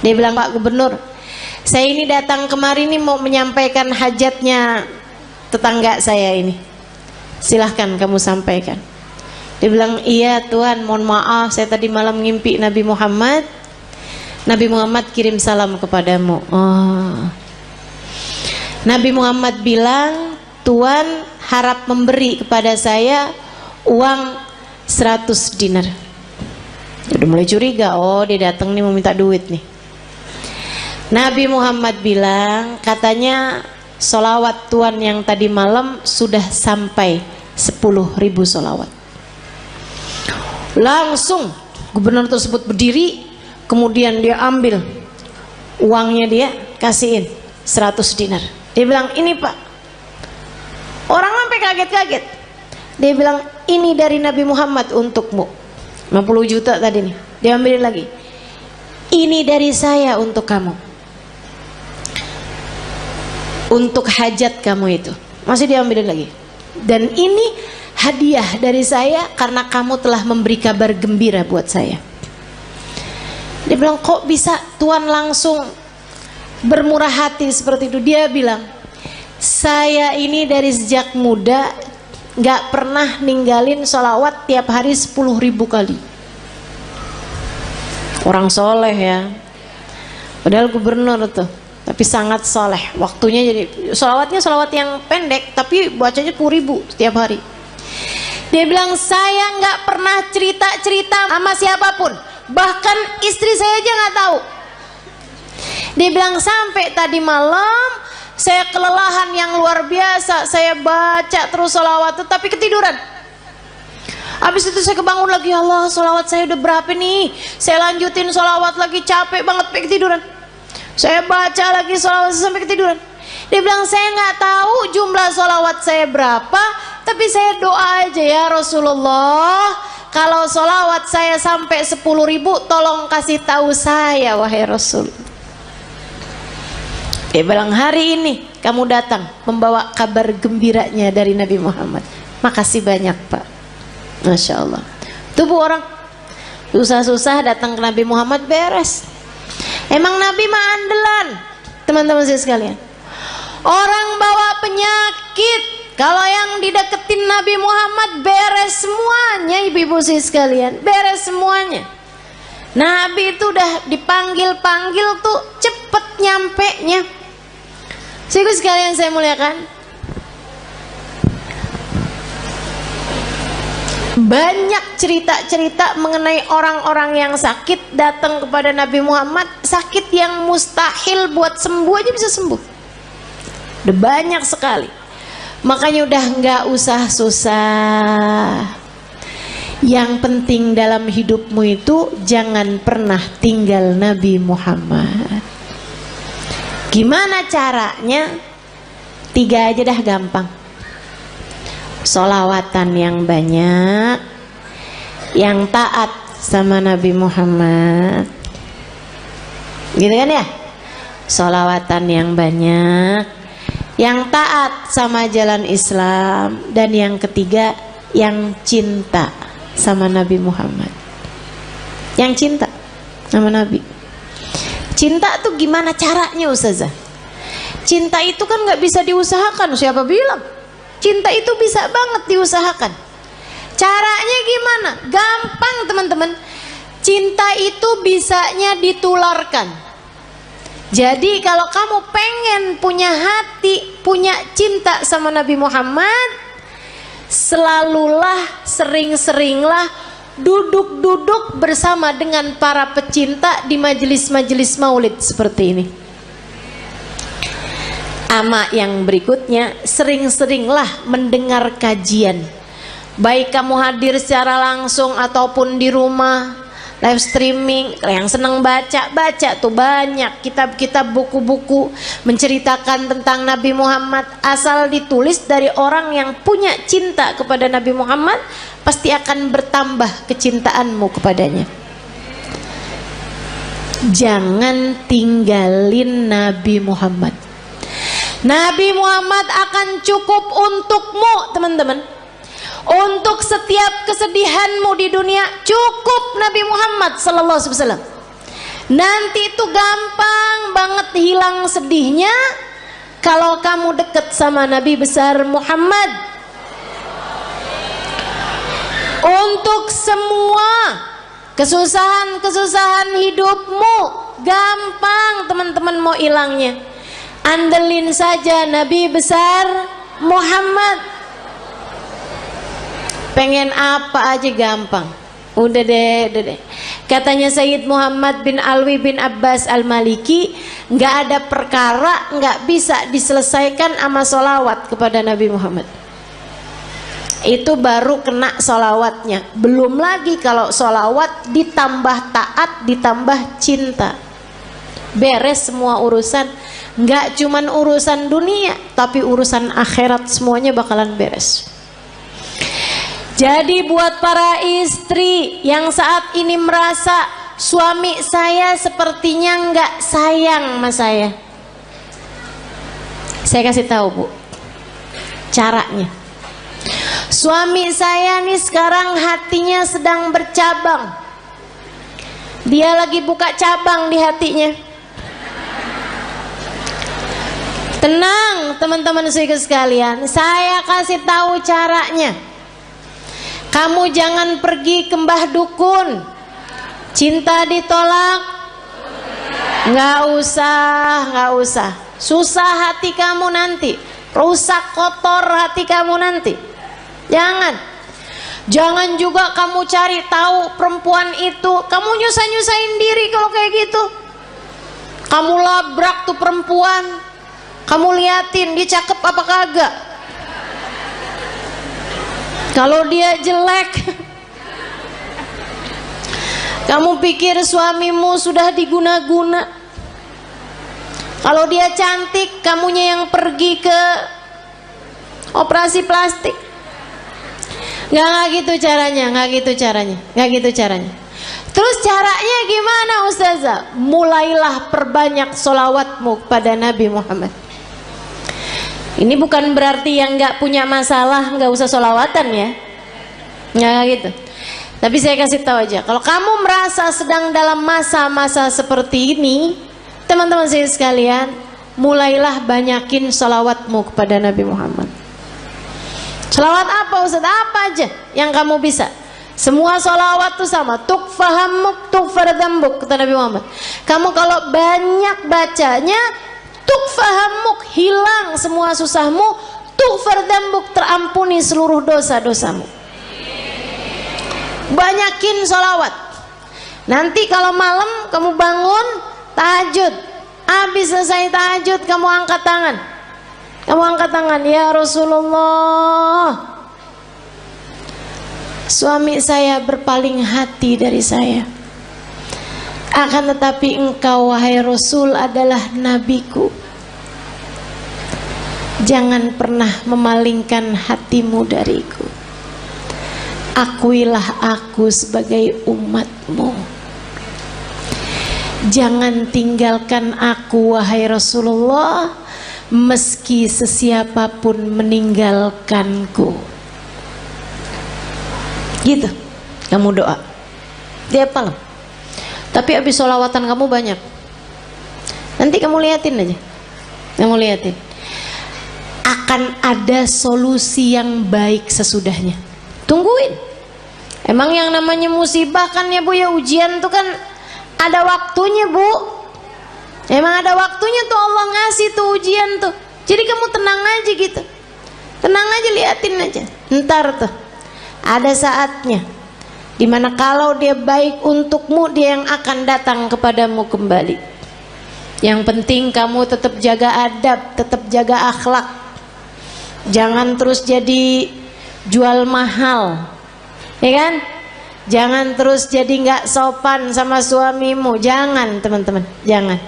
Dia bilang, Pak Gubernur, saya ini datang kemari nih mau menyampaikan hajatnya tetangga saya ini. Silahkan kamu sampaikan. Dia bilang, iya Tuhan, mohon maaf saya tadi malam ngimpi Nabi Muhammad. Nabi Muhammad kirim salam kepadamu. Oh. Nabi Muhammad bilang, Tuhan harap memberi kepada saya uang 100 dinar. Udah mulai curiga, oh dia datang nih mau minta duit nih. Nabi Muhammad bilang, katanya sholawat Tuhan yang tadi malam sudah sampai 10.000 sholawat. Langsung gubernur tersebut berdiri, kemudian dia ambil uangnya, dia kasihin 100 dinar. Dia bilang, ini Pak. Orang sampai kaget-kaget. Dia bilang, ini dari Nabi Muhammad untukmu. 50 juta tadi nih. Dia ambilin lagi. Ini dari saya untuk kamu. Untuk hajat kamu itu. Masih diambilin lagi. Dan ini hadiah dari saya karena kamu telah memberi kabar gembira buat saya. Dia bilang, kok bisa Tuhan langsung bermurah hati seperti itu? Dia bilang, saya ini dari sejak muda gak pernah ninggalin sholawat tiap hari 10.000 kali. Orang soleh ya. Padahal gubernur tuh, tapi sangat soleh. Waktunya jadi sholawatnya sholawat yang pendek, tapi bacanya 10.000 setiap hari. Dia bilang, saya nggak pernah cerita-cerita sama siapapun, bahkan istri saya aja nggak tahu. Dia bilang, sampai tadi malam saya kelelahan yang luar biasa, saya baca terus sholawat itu tapi ketiduran. Habis itu saya kebangun lagi, Allah sholawat saya udah berapa nih, saya lanjutin sholawat lagi, capek banget sampai ketiduran. Saya baca lagi sholawat sampai ketiduran. Dia bilang, saya nggak tahu jumlah sholawat saya berapa, tapi saya doa aja ya Rasulullah, kalau sholawat saya sampai 10.000 tolong kasih tahu saya wahai Rasul. Bilang hari ini kamu datang membawa kabar gembiranya dari Nabi Muhammad. Makasih banyak Pak. Masya Allah. Tuh bu, orang susah-susah datang ke Nabi Muhammad beres. Emang Nabi mah andalan, teman-teman saya sekalian. Orang bawa penyakit, kalau yang dideketin Nabi Muhammad beres semuanya, ibu-ibu saya sekalian, beres semuanya. Nabi itu udah dipanggil-panggil tuh cepet nyampe-nya. Ibu sekalian saya muliakan, banyak cerita-cerita mengenai orang-orang yang sakit datang kepada Nabi Muhammad, sakit yang mustahil buat sembuh aja bisa sembuh. Udah banyak sekali. Makanya udah nggak usah susah. Yang penting dalam hidupmu itu jangan pernah tinggal Nabi Muhammad. Gimana caranya? 3 aja dah gampang. Sholawatan yang banyak, yang taat sama Nabi Muhammad, gitu kan ya? Sholawatan yang banyak, yang taat sama jalan Islam, dan yang ketiga yang cinta sama Nabi Muhammad. Yang cinta sama Nabi. Cinta tuh gimana caranya Ustazah? Cinta itu kan gak bisa diusahakan. Siapa bilang? Cinta itu bisa banget diusahakan. Caranya gimana? Gampang teman-teman. Cinta itu bisanya ditularkan. Jadi kalau kamu pengen punya hati, punya cinta sama Nabi Muhammad, selalulah, sering-seringlah duduk-duduk bersama dengan para pecinta di majelis-majelis maulid seperti ini. Ama yang berikutnya, sering-seringlah mendengar kajian. Baik kamu hadir secara langsung ataupun di rumah, live streaming. Yang senang baca tuh banyak kitab-kitab, buku-buku menceritakan tentang Nabi Muhammad. Asal ditulis dari orang yang punya cinta kepada Nabi Muhammad, pasti akan bertambah kecintaanmu kepadanya. Jangan tinggalin Nabi Muhammad. Nabi Muhammad akan cukup untukmu teman-teman. Untuk setiap kesedihanmu di dunia cukup Nabi Muhammad sallallahu alaihi wasallam. Nanti itu gampang banget hilang sedihnya kalau kamu deket sama Nabi besar Muhammad. Untuk semua kesusahan-kesusahan hidupmu gampang teman-teman mau hilangnya. Andelin saja Nabi besar Muhammad. Pengen apa aja gampang. Udah deh. Katanya Sayyid Muhammad bin Alwi bin Abbas Al-Maliki, nggak ada perkara nggak bisa diselesaikan sama sholawat kepada Nabi Muhammad. Itu baru kena sholawatnya. Belum lagi kalau sholawat ditambah taat, ditambah cinta, beres semua urusan. Nggak cuman urusan dunia, tapi urusan akhirat semuanya bakalan beres. Jadi buat para istri yang saat ini merasa suami saya sepertinya nggak sayang sama saya kasih tahu bu caranya. Suami saya nih sekarang hatinya sedang bercabang. Dia lagi buka cabang di hatinya. Tenang teman-teman sekalian, saya kasih tahu caranya. Kamu jangan pergi ke mbah dukun. Cinta ditolak, nggak usah. Susah hati kamu nanti, rusak kotor hati kamu nanti. Jangan juga kamu cari tahu perempuan itu. Kamu nyusahin diri kalau kayak gitu. Kamu labrak tuh perempuan, kamu liatin dia cakep apa kagak. Kalau dia jelek, kamu pikir suamimu sudah diguna-guna. Kalau dia cantik, kamunya yang pergi ke operasi plastik. Nggak gitu caranya, nggak gitu caranya, nggak gitu caranya. Terus caranya gimana Ustazah? Mulailah perbanyak sholawatmu kepada Nabi Muhammad. Ini bukan berarti yang nggak punya masalah nggak usah sholawatan ya, nggak gitu. Tapi saya kasih tahu aja, kalau kamu merasa sedang dalam masa-masa seperti ini, teman-teman saya sekalian, mulailah banyakin sholawatmu kepada Nabi Muhammad. Sholawat apa Ustaz? Apa aja yang kamu bisa. Semua sholawat itu sama. Tukfahammuk tukfardambuk, kata Nabi Muhammad. Kamu kalau banyak bacanya, tukfahammuk, hilang semua susahmu, tukfardambuk, terampuni seluruh dosa-dosamu. Banyakin sholawat. Nanti kalau malam kamu bangun tahajud, habis selesai tahajud kamu angkat tangan. Kamu angkat tangan, ya Rasulullah, suami saya berpaling hati dari saya. Akan tetapi engkau wahai Rasul adalah nabiku. Jangan pernah memalingkan hatimu dariku. Akuilah aku sebagai umatmu. Jangan tinggalkan aku wahai Rasulullah, meski sesiapapun meninggalkanku. Gitu kamu doa tiap malam. Tapi habis sholawatan kamu banyak, nanti kamu liatin aja, kamu liatin akan ada solusi yang baik sesudahnya. Tungguin. Emang yang namanya musibah kan ya Bu ya, ujian tuh kan ada waktunya Bu. Emang ada waktunya tuh Allah ngasih tuh ujian tuh. Jadi kamu tenang aja gitu, tenang aja, liatin aja. Ntar tuh ada saatnya dimana kalau dia baik untukmu, dia yang akan datang kepadamu kembali. Yang penting kamu tetap jaga adab, tetap jaga akhlak. Jangan terus jadi jual mahal, ya kan? Jangan terus jadi nggak sopan sama suamimu. Jangan teman-teman, jangan.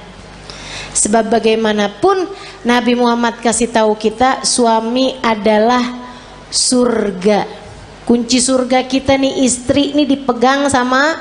Sebab bagaimanapun Nabi Muhammad kasih tahu kita, suami adalah surga. Kunci surga kita nih, istri nih dipegang sama